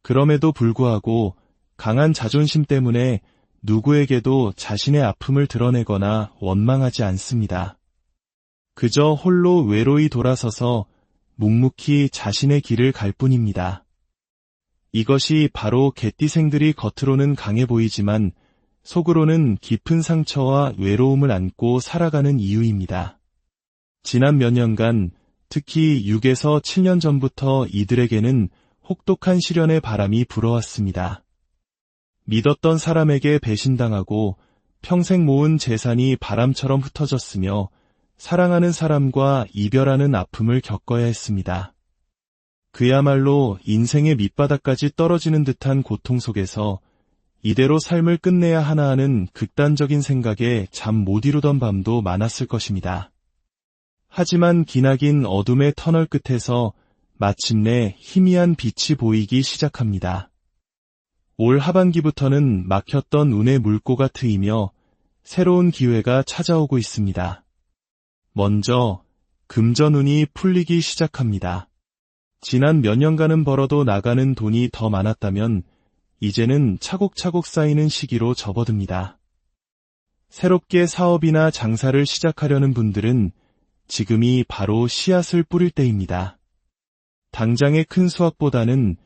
그럼에도 불구하고 강한 자존심 때문에 누구에게도 자신의 아픔을 드러내거나 원망하지 않습니다. 그저 홀로 외로이 돌아서서 묵묵히 자신의 길을 갈 뿐입니다. 이것이 바로 개띠생들이 겉으로는 강해 보이지만 속으로는 깊은 상처와 외로움을 안고 살아가는 이유입니다. 지난 몇 년간, 특히 6에서 7년 전부터 이들에게는 혹독한 시련의 바람이 불어왔습니다. 믿었던 사람에게 배신당하고 평생 모은 재산이 바람처럼 흩어졌으며 사랑하는 사람과 이별하는 아픔을 겪어야 했습니다. 그야말로 인생의 밑바닥까지 떨어지는 듯한 고통 속에서 이대로 삶을 끝내야 하나 하는 극단적인 생각에 잠 못 이루던 밤도 많았을 것입니다. 하지만 기나긴 어둠의 터널 끝에서 마침내 희미한 빛이 보이기 시작합니다. 올 하반기부터는 막혔던 운의 물꼬가 트이며 새로운 기회가 찾아오고 있습니다. 먼저 금전운이 풀리기 시작합니다. 지난 몇 년간은 벌어도 나가는 돈이 더 많았다면 이제는 차곡차곡 쌓이는 시기로 접어듭니다. 새롭게 사업이나 장사를 시작하려는 분들은 지금이 바로 씨앗을 뿌릴 때입니다. 당장의 큰 수확보다는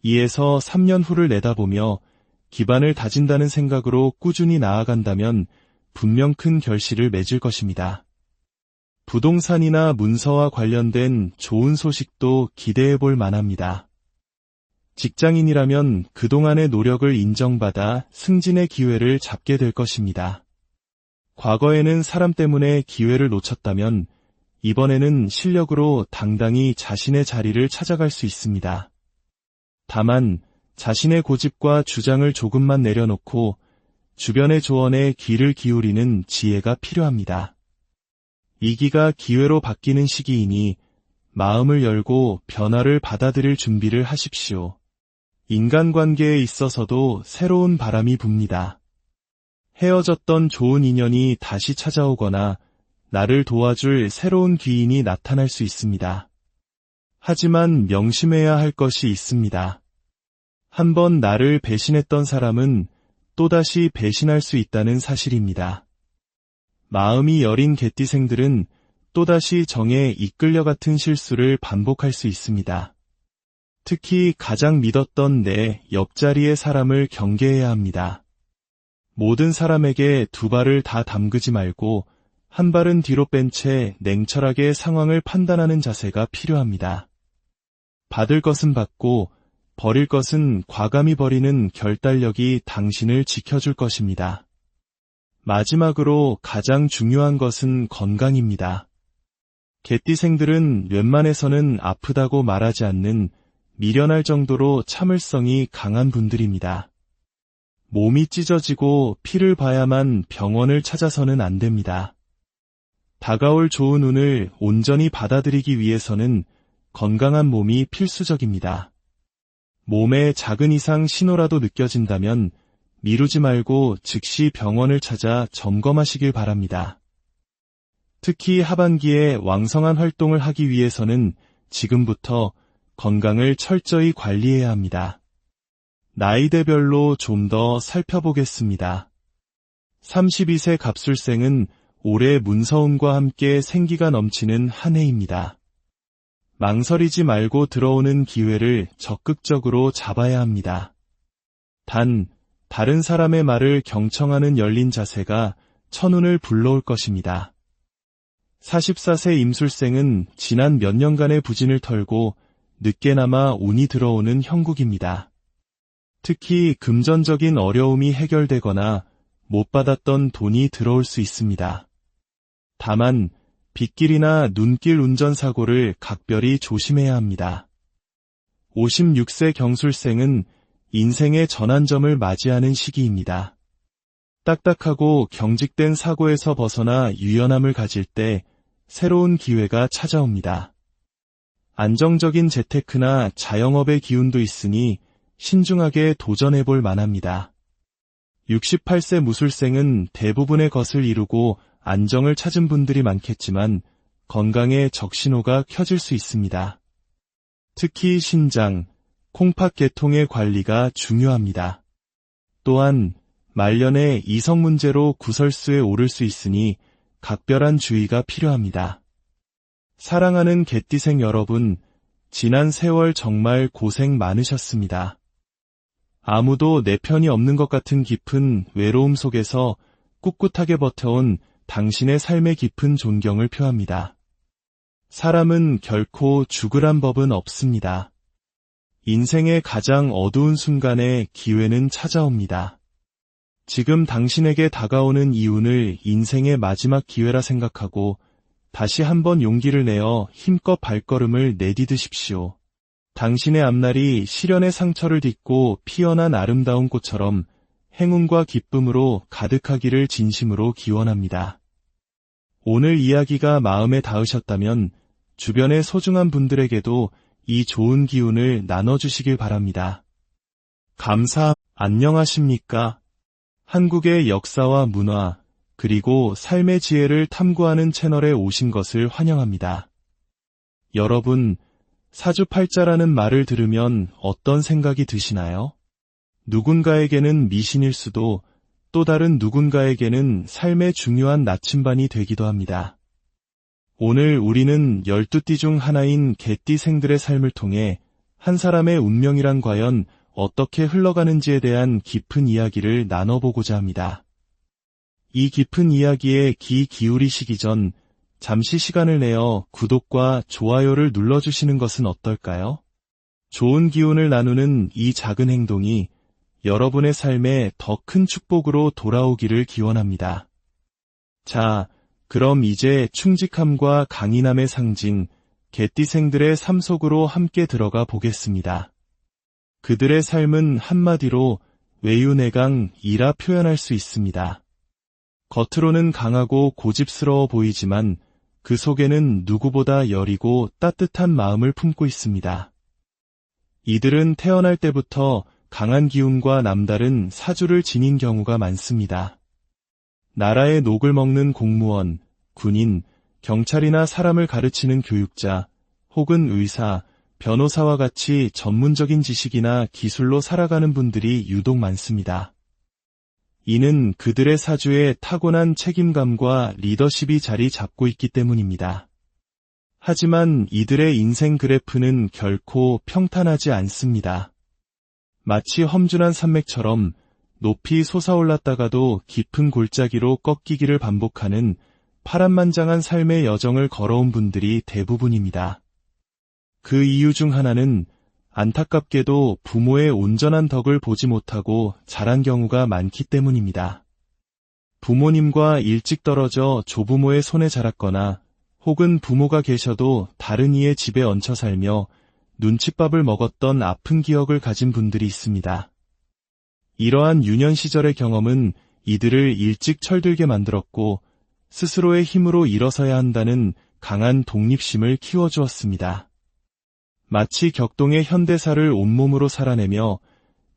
2에서 3년 후를 내다보며 기반을 다진다는 생각으로 꾸준히 나아간다면 분명 큰 결실을 맺을 것입니다. 부동산이나 문서와 관련된 좋은 소식도 기대해 볼 만합니다. 직장인이라면 그동안의 노력을 인정받아 승진의 기회를 잡게 될 것입니다. 과거에는 사람 때문에 기회를 놓쳤다면 이번에는 실력으로 당당히 자신의 자리를 찾아갈 수 있습니다. 다만 자신의 고집과 주장을 조금만 내려놓고 주변의 조언에 귀를 기울이는 지혜가 필요합니다. 위기가 기회로 바뀌는 시기이니 마음을 열고 변화를 받아들일 준비를 하십시오. 인간관계에 있어서도 새로운 바람이 붑니다. 헤어졌던 좋은 인연이 다시 찾아오거나 나를 도와줄 새로운 귀인이 나타날 수 있습니다. 하지만 명심해야 할 것이 있습니다. 한번 나를 배신했던 사람은 또다시 배신할 수 있다는 사실입니다. 마음이 여린 개띠생들은 또다시 정에 이끌려 같은 실수를 반복할 수 있습니다. 특히 가장 믿었던 내 옆자리의 사람을 경계해야 합니다. 모든 사람에게 두 발을 다 담그지 말고 한 발은 뒤로 뺀 채 냉철하게 상황을 판단하는 자세가 필요합니다. 받을 것은 받고 버릴 것은 과감히 버리는 결단력이 당신을 지켜줄 것입니다. 마지막으로 가장 중요한 것은 건강입니다. 개띠생들은 웬만해서는 아프다고 말하지 않는 미련할 정도로 참을성이 강한 분들입니다. 몸이 찢어지고 피를 봐야만 병원을 찾아서는 안 됩니다. 다가올 좋은 운을 온전히 받아들이기 위해서는 건강한 몸이 필수적입니다. 몸에 작은 이상 신호라도 느껴진다면 미루지 말고 즉시 병원을 찾아 점검하시길 바랍니다. 특히 하반기에 왕성한 활동을 하기 위해서는 지금부터 건강을 철저히 관리해야 합니다. 나이대별로 좀 더 살펴보겠습니다. 32세 갑술생은 올해 문서운과 함께 생기가 넘치는 한 해입니다. 망설이지 말고 들어오는 기회를 적극적으로 잡아야 합니다. 단, 다른 사람의 말을 경청하는 열린 자세가 천운을 불러올 것입니다. 44세 임술생은 지난 몇 년간의 부진을 털고 늦게나마 운이 들어오는 형국입니다. 특히 금전적인 어려움이 해결되거나 못 받았던 돈이 들어올 수 있습니다. 다만 빗길이나 눈길 운전사고를 각별히 조심해야 합니다. 56세 경술생은 인생의 전환점을 맞이하는 시기입니다. 딱딱하고 경직된 사고에서 벗어나 유연함을 가질 때 새로운 기회가 찾아옵니다. 안정적인 재테크나 자영업의 기운도 있으니 신중하게 도전해볼 만합니다. 68세 무술생은 대부분의 것을 이루고 안정을 찾은 분들이 많겠지만 건강에 적신호가 켜질 수 있습니다. 특히 신장, 콩팥 계통의 관리가 중요합니다. 또한 말년에 이성 문제로 구설수에 오를 수 있으니 각별한 주의가 필요합니다. 사랑하는 개띠생 여러분, 지난 세월 정말 고생 많으셨습니다. 아무도 내 편이 없는 것 같은 깊은 외로움 속에서 꿋꿋하게 버텨온 당신의 삶의 깊은 존경을 표합니다. 사람은 결코 죽으란 법은 없습니다. 인생의 가장 어두운 순간에 기회는 찾아옵니다. 지금 당신에게 다가오는 이 운을 인생의 마지막 기회라 생각하고 다시 한번 용기를 내어 힘껏 발걸음을 내디드십시오. 당신의 앞날이 시련의 상처를 딛고 피어난 아름다운 꽃처럼 행운과 기쁨으로 가득하기를 진심으로 기원합니다. 오늘 이야기가 마음에 닿으셨다면 주변의 소중한 분들에게도 이 좋은 기운을 나눠주시길 바랍니다. 안녕하십니까? 한국의 역사와 문화, 그리고 삶의 지혜를 탐구하는 채널에 오신 것을 환영합니다. 여러분, 사주팔자라는 말을 들으면 어떤 생각이 드시나요? 누군가에게는 미신일 수도, 또 다른 누군가에게는 삶의 중요한 나침반이 되기도 합니다. 오늘 우리는 12띠 중 하나인 개띠생들의 삶을 통해 한 사람의 운명이란 과연 어떻게 흘러가는지에 대한 깊은 이야기를 나눠보고자 합니다. 이 깊은 이야기에 귀 기울이시기 전 잠시 시간을 내어 구독과 좋아요를 눌러주시는 것은 어떨까요? 좋은 기운을 나누는 이 작은 행동이 여러분의 삶에 더 큰 축복으로 돌아오기를 기원합니다. 자, 그럼 이제 충직함과 강인함의 상징, 개띠생들의 삶 속으로 함께 들어가 보겠습니다. 그들의 삶은 한마디로 외유내강이라 표현할 수 있습니다. 겉으로는 강하고 고집스러워 보이지만 그 속에는 누구보다 여리고 따뜻한 마음을 품고 있습니다. 이들은 태어날 때부터 강한 기운과 남다른 사주를 지닌 경우가 많습니다. 나라의 녹을 먹는 공무원, 군인, 경찰이나 사람을 가르치는 교육자, 혹은 의사, 변호사와 같이 전문적인 지식이나 기술로 살아가는 분들이 유독 많습니다. 이는 그들의 사주에 타고난 책임감과 리더십이 자리 잡고 있기 때문입니다. 하지만 이들의 인생 그래프는 결코 평탄하지 않습니다. 마치 험준한 산맥처럼 높이 솟아올랐다가도 깊은 골짜기로 꺾이기를 반복하는 파란만장한 삶의 여정을 걸어온 분들이 대부분입니다. 그 이유 중 하나는 안타깝게도 부모의 온전한 덕을 보지 못하고 자란 경우가 많기 때문입니다. 부모님과 일찍 떨어져 조부모의 손에 자랐거나 혹은 부모가 계셔도 다른 이의 집에 얹혀 살며 눈칫밥을 먹었던 아픈 기억을 가진 분들이 있습니다. 이러한 유년 시절의 경험은 이들을 일찍 철들게 만들었고 스스로의 힘으로 일어서야 한다는 강한 독립심을 키워주었습니다. 마치 격동의 현대사를 온몸으로 살아내며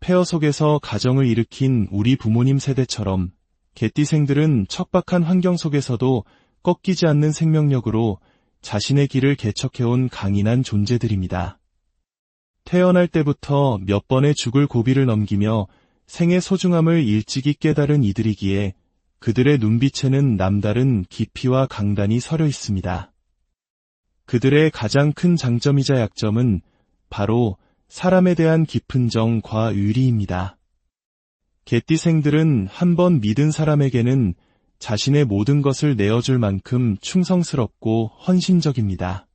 폐허 속에서 가정을 일으킨 우리 부모님 세대처럼 개띠생들은 척박한 환경 속에서도 꺾이지 않는 생명력으로 자신의 길을 개척해온 강인한 존재들입니다. 태어날 때부터 몇 번의 죽을 고비를 넘기며 생의 소중함을 일찍이 깨달은 이들이기에 그들의 눈빛에는 남다른 깊이와 강단이 서려 있습니다. 그들의 가장 큰 장점이자 약점은 바로 사람에 대한 깊은 정과 의리입니다. 개띠생들은 한번 믿은 사람에게는 자신의 모든 것을 내어줄 만큼 충성스럽고 헌신적입니다.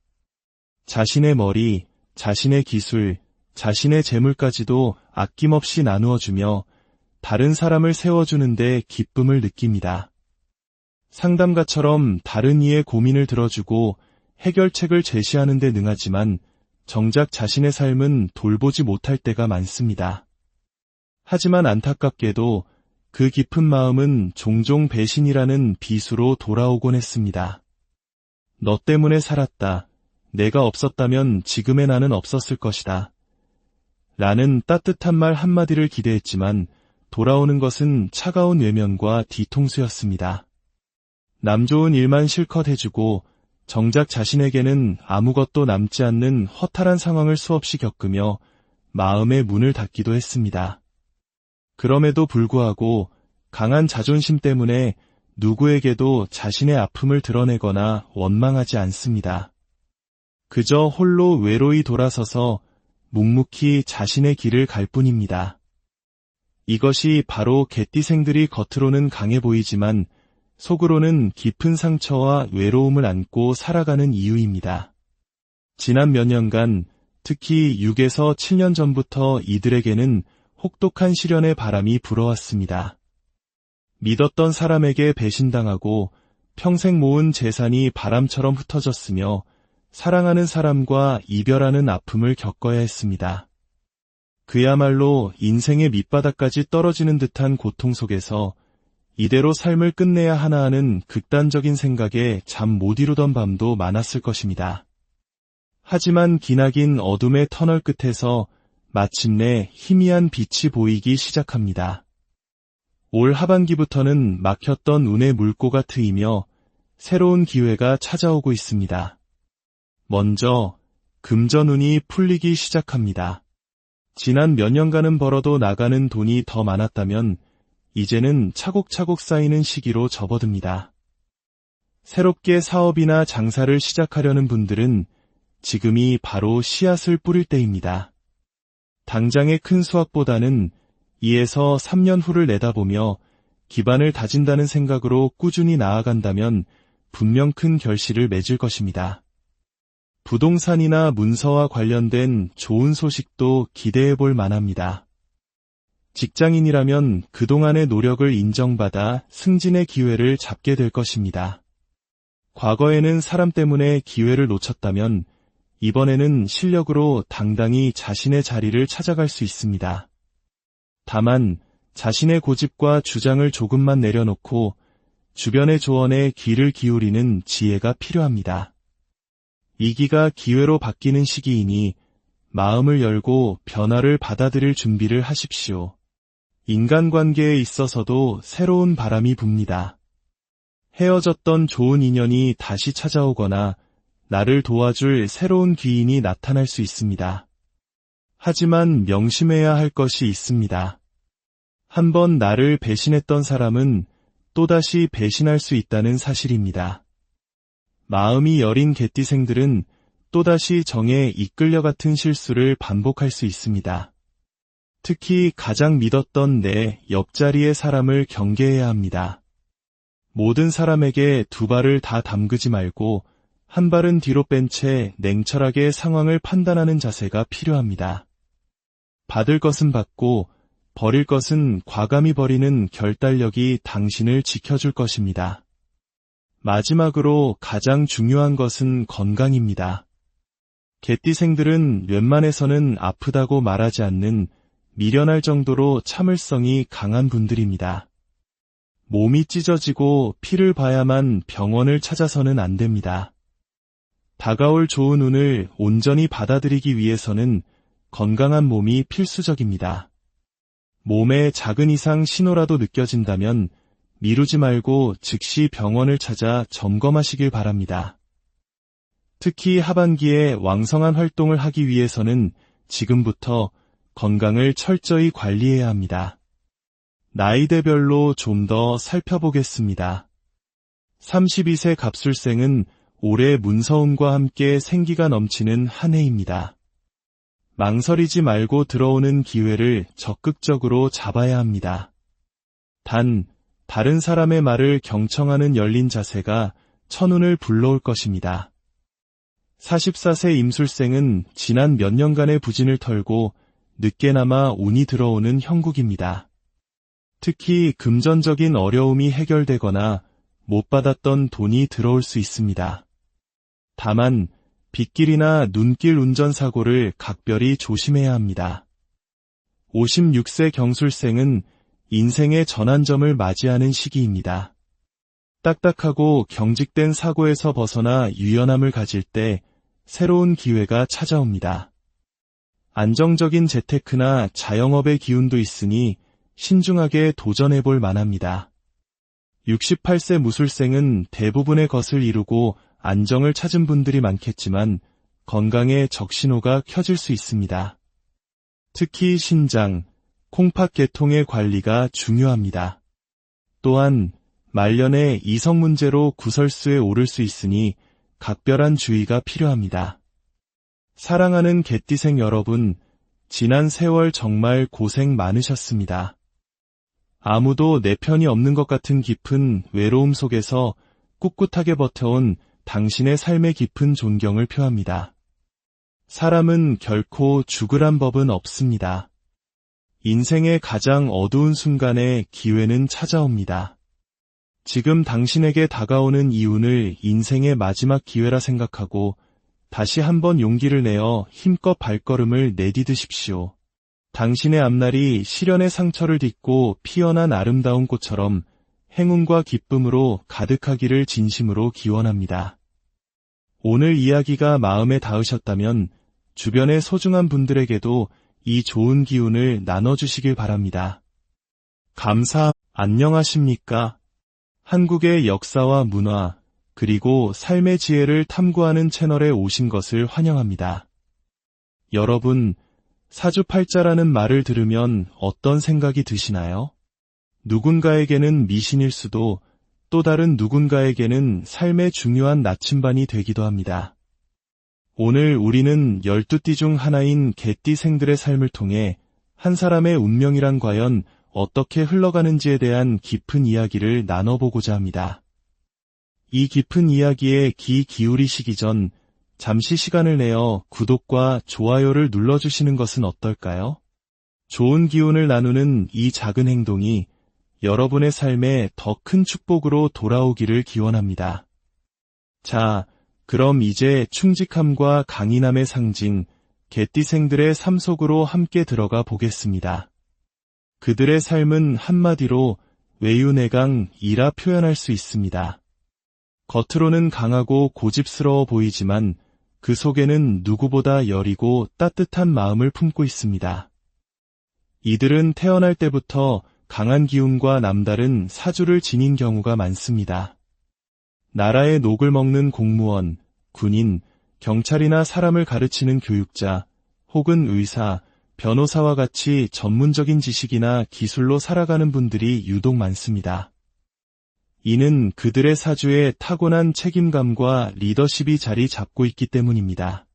자신의 머리, 자신의 기술, 자신의 재물까지도 아낌없이 나누어주며 다른 사람을 세워주는데 기쁨을 느낍니다. 상담가처럼 다른 이의 고민을 들어주고 해결책을 제시하는 데 능하지만 정작 자신의 삶은 돌보지 못할 때가 많습니다. 하지만 안타깝게도 그 깊은 마음은 종종 배신이라는 비수로 돌아오곤 했습니다. 너 때문에 살았다. 내가 없었다면 지금의 나는 없었을 것이다. 라는 따뜻한 말 한마디를 기대했지만 돌아오는 것은 차가운 외면과 뒤통수였습니다. 남 좋은 일만 실컷 해주고 정작 자신에게는 아무것도 남지 않는 허탈한 상황을 수없이 겪으며 마음의 문을 닫기도 했습니다. 그럼에도 불구하고 강한 자존심 때문에 누구에게도 자신의 아픔을 드러내거나 원망하지 않습니다. 그저 홀로 외로이 돌아서서 묵묵히 자신의 길을 갈 뿐입니다. 이것이 바로 개띠생들이 겉으로는 강해 보이지만 속으로는 깊은 상처와 외로움을 안고 살아가는 이유입니다. 지난 몇 년간, 특히 6에서 7년 전부터 이들에게는 혹독한 시련의 바람이 불어왔습니다. 믿었던 사람에게 배신당하고 평생 모은 재산이 바람처럼 흩어졌으며 사랑하는 사람과 이별하는 아픔을 겪어야 했습니다. 그야말로 인생의 밑바닥까지 떨어지는 듯한 고통 속에서 이대로 삶을 끝내야 하나 하는 극단적인 생각에 잠 못 이루던 밤도 많았을 것입니다. 하지만 기나긴 어둠의 터널 끝에서 마침내 희미한 빛이 보이기 시작합니다. 올 하반기부터는 막혔던 운의 물꼬가 트이며 새로운 기회가 찾아오고 있습니다. 먼저 금전운이 풀리기 시작합니다. 지난 몇 년간은 벌어도 나가는 돈이 더 많았다면 이제는 차곡차곡 쌓이는 시기로 접어듭니다. 새롭게 사업이나 장사를 시작하려는 분들은 지금이 바로 씨앗을 뿌릴 때입니다. 당장의 큰 수확보다는 2에서 3년 후를 내다보며 기반을 다진다는 생각으로 꾸준히 나아간다면 분명 큰 결실을 맺을 것입니다. 부동산이나 문서와 관련된 좋은 소식도 기대해 볼 만합니다. 직장인이라면 그동안의 노력을 인정받아 승진의 기회를 잡게 될 것입니다. 과거에는 사람 때문에 기회를 놓쳤다면 이번에는 실력으로 당당히 자신의 자리를 찾아갈 수 있습니다. 다만 자신의 고집과 주장을 조금만 내려놓고 주변의 조언에 귀를 기울이는 지혜가 필요합니다. 위기가 기회로 바뀌는 시기이니 마음을 열고 변화를 받아들일 준비를 하십시오. 인간관계에 있어서도 새로운 바람이 붑니다. 헤어졌던 좋은 인연이 다시 찾아오거나 나를 도와줄 새로운 귀인이 나타날 수 있습니다. 하지만 명심해야 할 것이 있습니다. 한번 나를 배신했던 사람은 또다시 배신할 수 있다는 사실입니다. 마음이 여린 개띠생들은 또다시 정에 이끌려 같은 실수를 반복할 수 있습니다. 특히 가장 믿었던 내 옆자리의 사람을 경계해야 합니다. 모든 사람에게 두 발을 다 담그지 말고 한 발은 뒤로 뺀 채 냉철하게 상황을 판단하는 자세가 필요합니다. 받을 것은 받고 버릴 것은 과감히 버리는 결단력이 당신을 지켜줄 것입니다. 마지막으로 가장 중요한 것은 건강입니다. 개띠생들은 웬만해서는 아프다고 말하지 않는 미련할 정도로 참을성이 강한 분들입니다. 몸이 찢어지고 피를 봐야만 병원을 찾아서는 안 됩니다. 다가올 좋은 운을 온전히 받아들이기 위해서는 건강한 몸이 필수적입니다. 몸에 작은 이상 신호라도 느껴진다면 미루지 말고 즉시 병원을 찾아 점검하시길 바랍니다. 특히 하반기에 왕성한 활동을 하기 위해서는 지금부터 건강을 철저히 관리해야 합니다. 나이대별로 좀 더 살펴보겠습니다. 32세 갑술생은 올해 문서운과 함께 생기가 넘치는 한 해입니다. 망설이지 말고 들어오는 기회를 적극적으로 잡아야 합니다. 단, 다른 사람의 말을 경청하는 열린 자세가 천운을 불러올 것입니다. 44세 임술생은 지난 몇 년간의 부진을 털고 늦게나마 운이 들어오는 형국입니다. 특히 금전적인 어려움이 해결되거나 못 받았던 돈이 들어올 수 있습니다. 다만 빗길이나 눈길 운전사고를 각별히 조심해야 합니다. 56세 경술생은 인생의 전환점을 맞이하는 시기입니다. 딱딱하고 경직된 사고에서 벗어나 유연함을 가질 때 새로운 기회가 찾아옵니다. 안정적인 재테크나 자영업의 기운도 있으니 신중하게 도전해볼 만합니다. 68세 무술생은 대부분의 것을 이루고 안정을 찾은 분들이 많겠지만 건강에 적신호가 켜질 수 있습니다. 특히 신장, 콩팥 계통의 관리가 중요합니다. 또한 말년에 이성 문제로 구설수에 오를 수 있으니 각별한 주의가 필요합니다. 사랑하는 개띠생 여러분, 지난 세월 정말 고생 많으셨습니다. 아무도 내 편이 없는 것 같은 깊은 외로움 속에서 꿋꿋하게 버텨온 당신의 삶의 깊은 존경을 표합니다. 사람은 결코 죽으란 법은 없습니다. 인생의 가장 어두운 순간에 기회는 찾아옵니다. 지금 당신에게 다가오는 이 운을 인생의 마지막 기회라 생각하고 다시 한번 용기를 내어 힘껏 발걸음을 내디드십시오. 당신의 앞날이 시련의 상처를 딛고 피어난 아름다운 꽃처럼 행운과 기쁨으로 가득하기를 진심으로 기원합니다. 오늘 이야기가 마음에 닿으셨다면 주변의 소중한 분들에게도 이 좋은 기운을 나눠주시길 바랍니다. 안녕하십니까? 한국의 역사와 문화, 그리고 삶의 지혜를 탐구하는 채널에 오신 것을 환영합니다. 여러분, 사주팔자라는 말을 들으면 어떤 생각이 드시나요? 누군가에게는 미신일 수도, 또 다른 누군가에게는 삶의 중요한 나침반이 되기도 합니다. 오늘 우리는 12띠 중 하나인 개띠생들의 삶을 통해 한 사람의 운명이란 과연 어떻게 흘러가는지에 대한 깊은 이야기를 나눠보고자 합니다. 이 깊은 이야기에 귀 기울이시기 전 잠시 시간을 내어 구독과 좋아요를 눌러주시는 것은 어떨까요? 좋은 기운을 나누는 이 작은 행동이 여러분의 삶에 더 큰 축복으로 돌아오기를 기원합니다. 자, 그럼 이제 충직함과 강인함의 상징, 개띠생들의 삶 속으로 함께 들어가 보겠습니다. 그들의 삶은 한마디로 외유내강이라 표현할 수 있습니다. 겉으로는 강하고 고집스러워 보이지만 그 속에는 누구보다 여리고 따뜻한 마음을 품고 있습니다. 이들은 태어날 때부터 강한 기운과 남다른 사주를 지닌 경우가 많습니다. 나라의 녹을 먹는 공무원, 군인, 경찰이나 사람을 가르치는 교육자, 혹은 의사, 변호사와 같이 전문적인 지식이나 기술로 살아가는 분들이 유독 많습니다. 이는 그들의 사주에 타고난 책임감과 리더십이 자리 잡고 있기 때문입니다.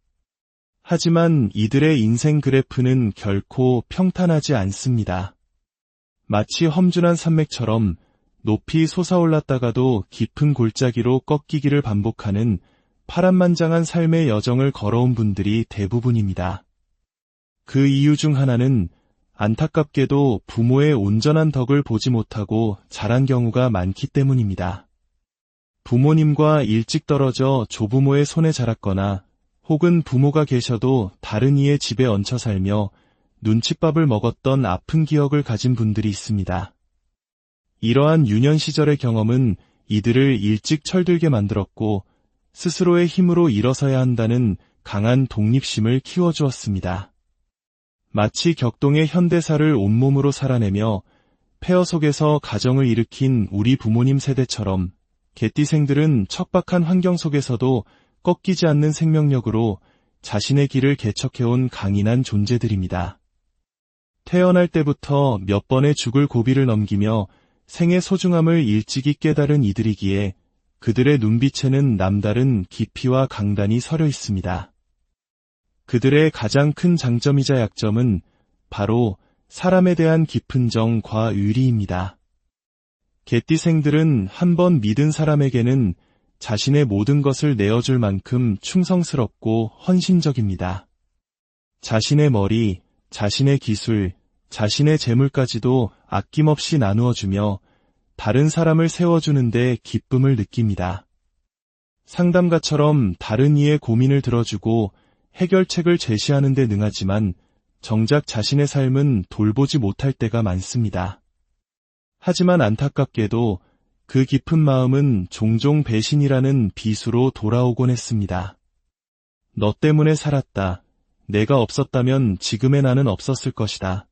하지만 이들의 인생 그래프는 결코 평탄하지 않습니다. 마치 험준한 산맥처럼 높이 솟아올랐다가도 깊은 골짜기로 꺾이기를 반복하는 파란만장한 삶의 여정을 걸어온 분들이 대부분입니다. 그 이유 중 하나는 안타깝게도 부모의 온전한 덕을 보지 못하고 자란 경우가 많기 때문입니다. 부모님과 일찍 떨어져 조부모의 손에 자랐거나 혹은 부모가 계셔도 다른 이의 집에 얹혀 살며 눈칫밥을 먹었던 아픈 기억을 가진 분들이 있습니다. 이러한 유년 시절의 경험은 이들을 일찍 철들게 만들었고 스스로의 힘으로 일어서야 한다는 강한 독립심을 키워주었습니다. 마치 격동의 현대사를 온몸으로 살아내며 폐허 속에서 가정을 일으킨 우리 부모님 세대처럼 개띠생들은 척박한 환경 속에서도 꺾이지 않는 생명력으로 자신의 길을 개척해온 강인한 존재들입니다. 태어날 때부터 몇 번의 죽을 고비를 넘기며 생의 소중함을 일찍이 깨달은 이들이기에 그들의 눈빛에는 남다른 깊이와 강단이 서려 있습니다. 그들의 가장 큰 장점이자 약점은 바로 사람에 대한 깊은 정과 의리입니다. 개띠생들은 한번 믿은 사람에게는 자신의 모든 것을 내어줄 만큼 충성스럽고 헌신적입니다. 자신의 머리, 자신의 기술, 자신의 재물까지도 아낌없이 나누어주며 다른 사람을 세워주는데 기쁨을 느낍니다. 상담가처럼 다른 이의 고민을 들어주고 해결책을 제시하는 데 능하지만 정작 자신의 삶은 돌보지 못할 때가 많습니다. 하지만 안타깝게도 그 깊은 마음은 종종 배신이라는 비수로 돌아오곤 했습니다. 너 때문에 살았다. 내가 없었다면 지금의 나는 없었을 것이다.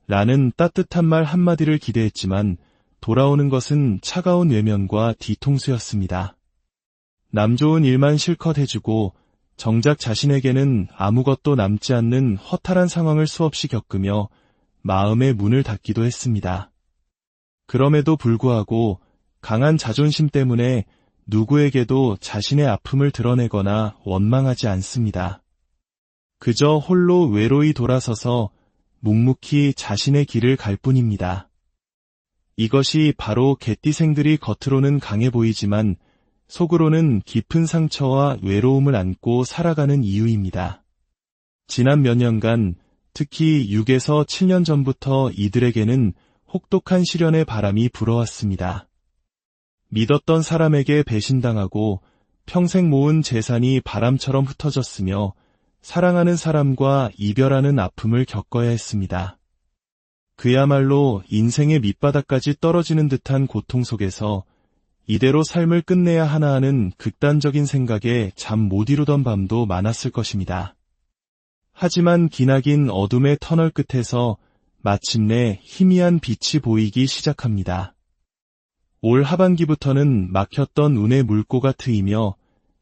라는 따뜻한 말 한마디를 기대했지만 돌아오는 것은 차가운 외면과 뒤통수였습니다. 남 좋은 일만 실컷 해주고 정작 자신에게는 아무것도 남지 않는 허탈한 상황을 수없이 겪으며 마음의 문을 닫기도 했습니다. 그럼에도 불구하고 강한 자존심 때문에 누구에게도 자신의 아픔을 드러내거나 원망하지 않습니다. 그저 홀로 외로이 돌아서서 묵묵히 자신의 길을 갈 뿐입니다. 이것이 바로 개띠생들이 겉으로는 강해 보이지만 속으로는 깊은 상처와 외로움을 안고 살아가는 이유입니다. 지난 몇 년간, 특히 6에서 7년 전부터 이들에게는 혹독한 시련의 바람이 불어왔습니다. 믿었던 사람에게 배신당하고 평생 모은 재산이 바람처럼 흩어졌으며 사랑하는 사람과 이별하는 아픔을 겪어야 했습니다. 그야말로 인생의 밑바닥까지 떨어지는 듯한 고통 속에서 이대로 삶을 끝내야 하나 하는 극단적인 생각에 잠 못 이루던 밤도 많았을 것입니다. 하지만 기나긴 어둠의 터널 끝에서 마침내 희미한 빛이 보이기 시작합니다. 올 하반기부터는 막혔던 운의 물꼬가 트이며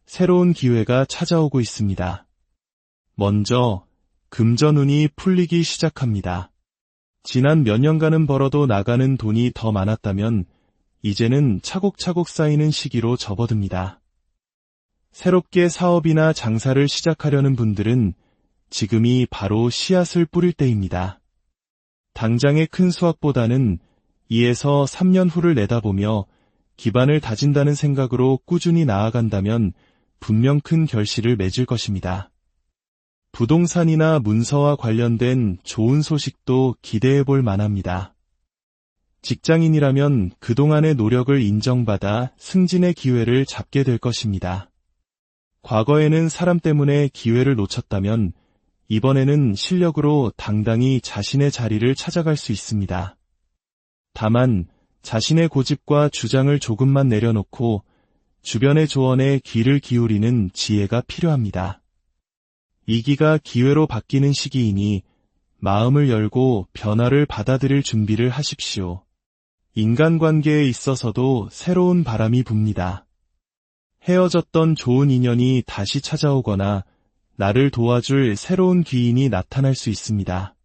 새로운 기회가 찾아오고 있습니다. 먼저 금전운이 풀리기 시작합니다. 지난 몇 년간은 벌어도 나가는 돈이 더 많았다면 이제는 차곡차곡 쌓이는 시기로 접어듭니다. 새롭게 사업이나 장사를 시작하려는 분들은 지금이 바로 씨앗을 뿌릴 때입니다. 당장의 큰 수확보다는 2에서 3년 후를 내다보며 기반을 다진다는 생각으로 꾸준히 나아간다면 분명 큰 결실을 맺을 것입니다. 부동산이나 문서와 관련된 좋은 소식도 기대해 볼 만합니다. 직장인이라면 그동안의 노력을 인정받아 승진의 기회를 잡게 될 것입니다. 과거에는 사람 때문에 기회를 놓쳤다면 이번에는 실력으로 당당히 자신의 자리를 찾아갈 수 있습니다. 다만 자신의 고집과 주장을 조금만 내려놓고 주변의 조언에 귀를 기울이는 지혜가 필요합니다. 위기가 기회로 바뀌는 시기이니 마음을 열고 변화를 받아들일 준비를 하십시오. 인간관계에 있어서도 새로운 바람이 붑니다. 헤어졌던 좋은 인연이 다시 찾아오거나 나를 도와줄 새로운 귀인이 나타날 수 있습니다.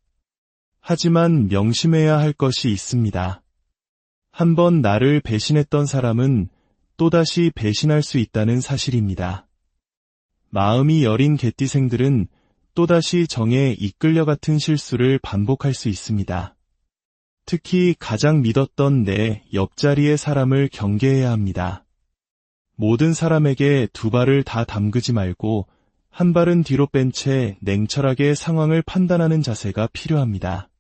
하지만 명심해야 할 것이 있습니다. 한번 나를 배신했던 사람은 또다시 배신할 수 있다는 사실입니다. 마음이 여린 개띠생들은 또다시 정에 이끌려 같은 실수를 반복할 수 있습니다. 특히 가장 믿었던 내 옆자리의 사람을 경계해야 합니다. 모든 사람에게 두 발을 다 담그지 말고 한 발은 뒤로 뺀 채 냉철하게 상황을 판단하는 자세가 필요합니다.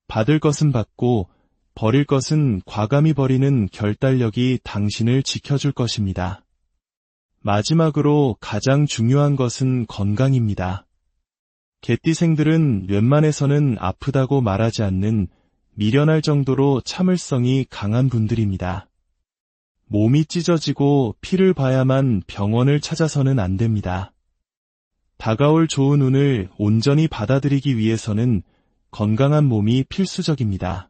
받을 것은 받고 버릴 것은 과감히 버리는 결단력이 당신을 지켜줄 것입니다. 마지막으로 가장 중요한 것은 건강입니다. 개띠생들은 웬만해서는 아프다고 말하지 않는 미련할 정도로 참을성이 강한 분들입니다. 몸이 찢어지고 피를 봐야만 병원을 찾아서는 안 됩니다. 다가올 좋은 운을 온전히 받아들이기 위해서는 건강한 몸이 필수적입니다.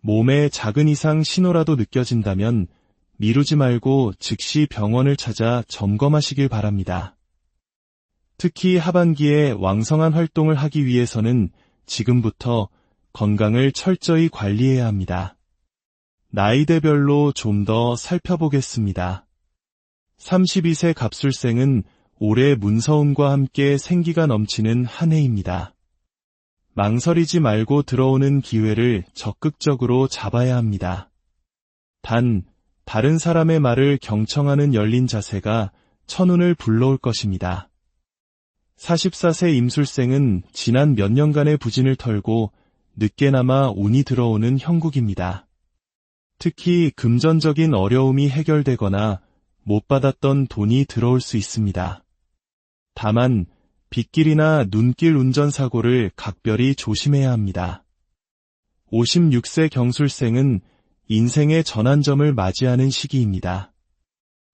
몸에 작은 이상 신호라도 느껴진다면 미루지 말고 즉시 병원을 찾아 점검하시길 바랍니다. 특히 하반기에 왕성한 활동을 하기 위해서는 지금부터 건강을 철저히 관리해야 합니다. 나이대별로 좀 더 살펴보겠습니다. 32세 갑술생은 올해 문서운과 함께 생기가 넘치는 한 해입니다. 망설이지 말고 들어오는 기회를 적극적으로 잡아야 합니다. 단, 다른 사람의 말을 경청하는 열린 자세가 천운을 불러올 것입니다. 44세 임술생은 지난 몇 년간의 부진을 털고 늦게나마 운이 들어오는 형국입니다. 특히 금전적인 어려움이 해결되거나 못 받았던 돈이 들어올 수 있습니다. 다만 빗길이나 눈길 운전사고를 각별히 조심해야 합니다. 56세 경술생은 인생의 전환점을 맞이하는 시기입니다.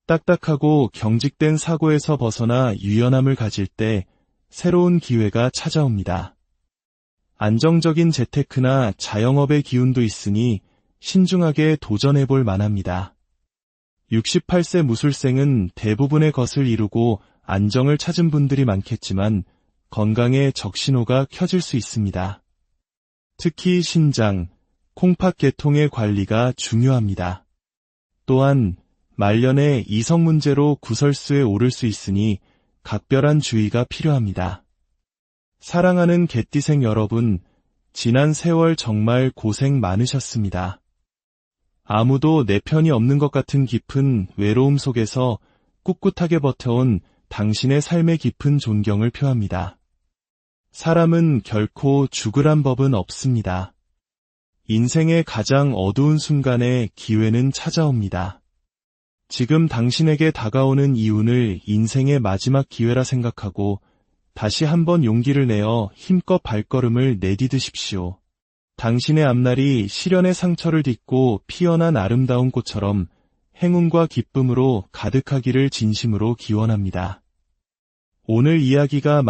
딱딱하고 경직된 사고에서 벗어나 유연함을 가질 때 새로운 기회가 찾아옵니다. 안정적인 재테크나 자영업의 기운도 있으니 신중하게 도전해볼 만합니다. 68세 무술생은 대부분의 것을 이루고 안정을 찾은 분들이 많겠지만 건강에 적신호가 켜질 수 있습니다. 특히 신장, 콩팥 계통의 관리가 중요합니다. 또한 말년에 이성 문제로 구설수에 오를 수 있으니 각별한 주의가 필요합니다. 사랑하는 개띠생 여러분, 지난 세월 정말 고생 많으셨습니다. 아무도 내 편이 없는 것 같은 깊은 외로움 속에서 꿋꿋하게 버텨온 당신의 삶의 깊은 존경을 표합니다. 사람은 결코 죽으란 법은 없습니다. 인생의 가장 어두운 순간에 기회는 찾아옵니다. 지금 당신에게 다가오는 이 운을 인생의 마지막 기회라 생각하고 다시 한번 용기를 내어 힘껏 발걸음을 내디디십시오. 당신의 앞날이 시련의 상처를 딛고 피어난 아름다운 꽃처럼 행운과 기쁨으로 가득하기를 진심으로 기원합니다. 오늘 이야기가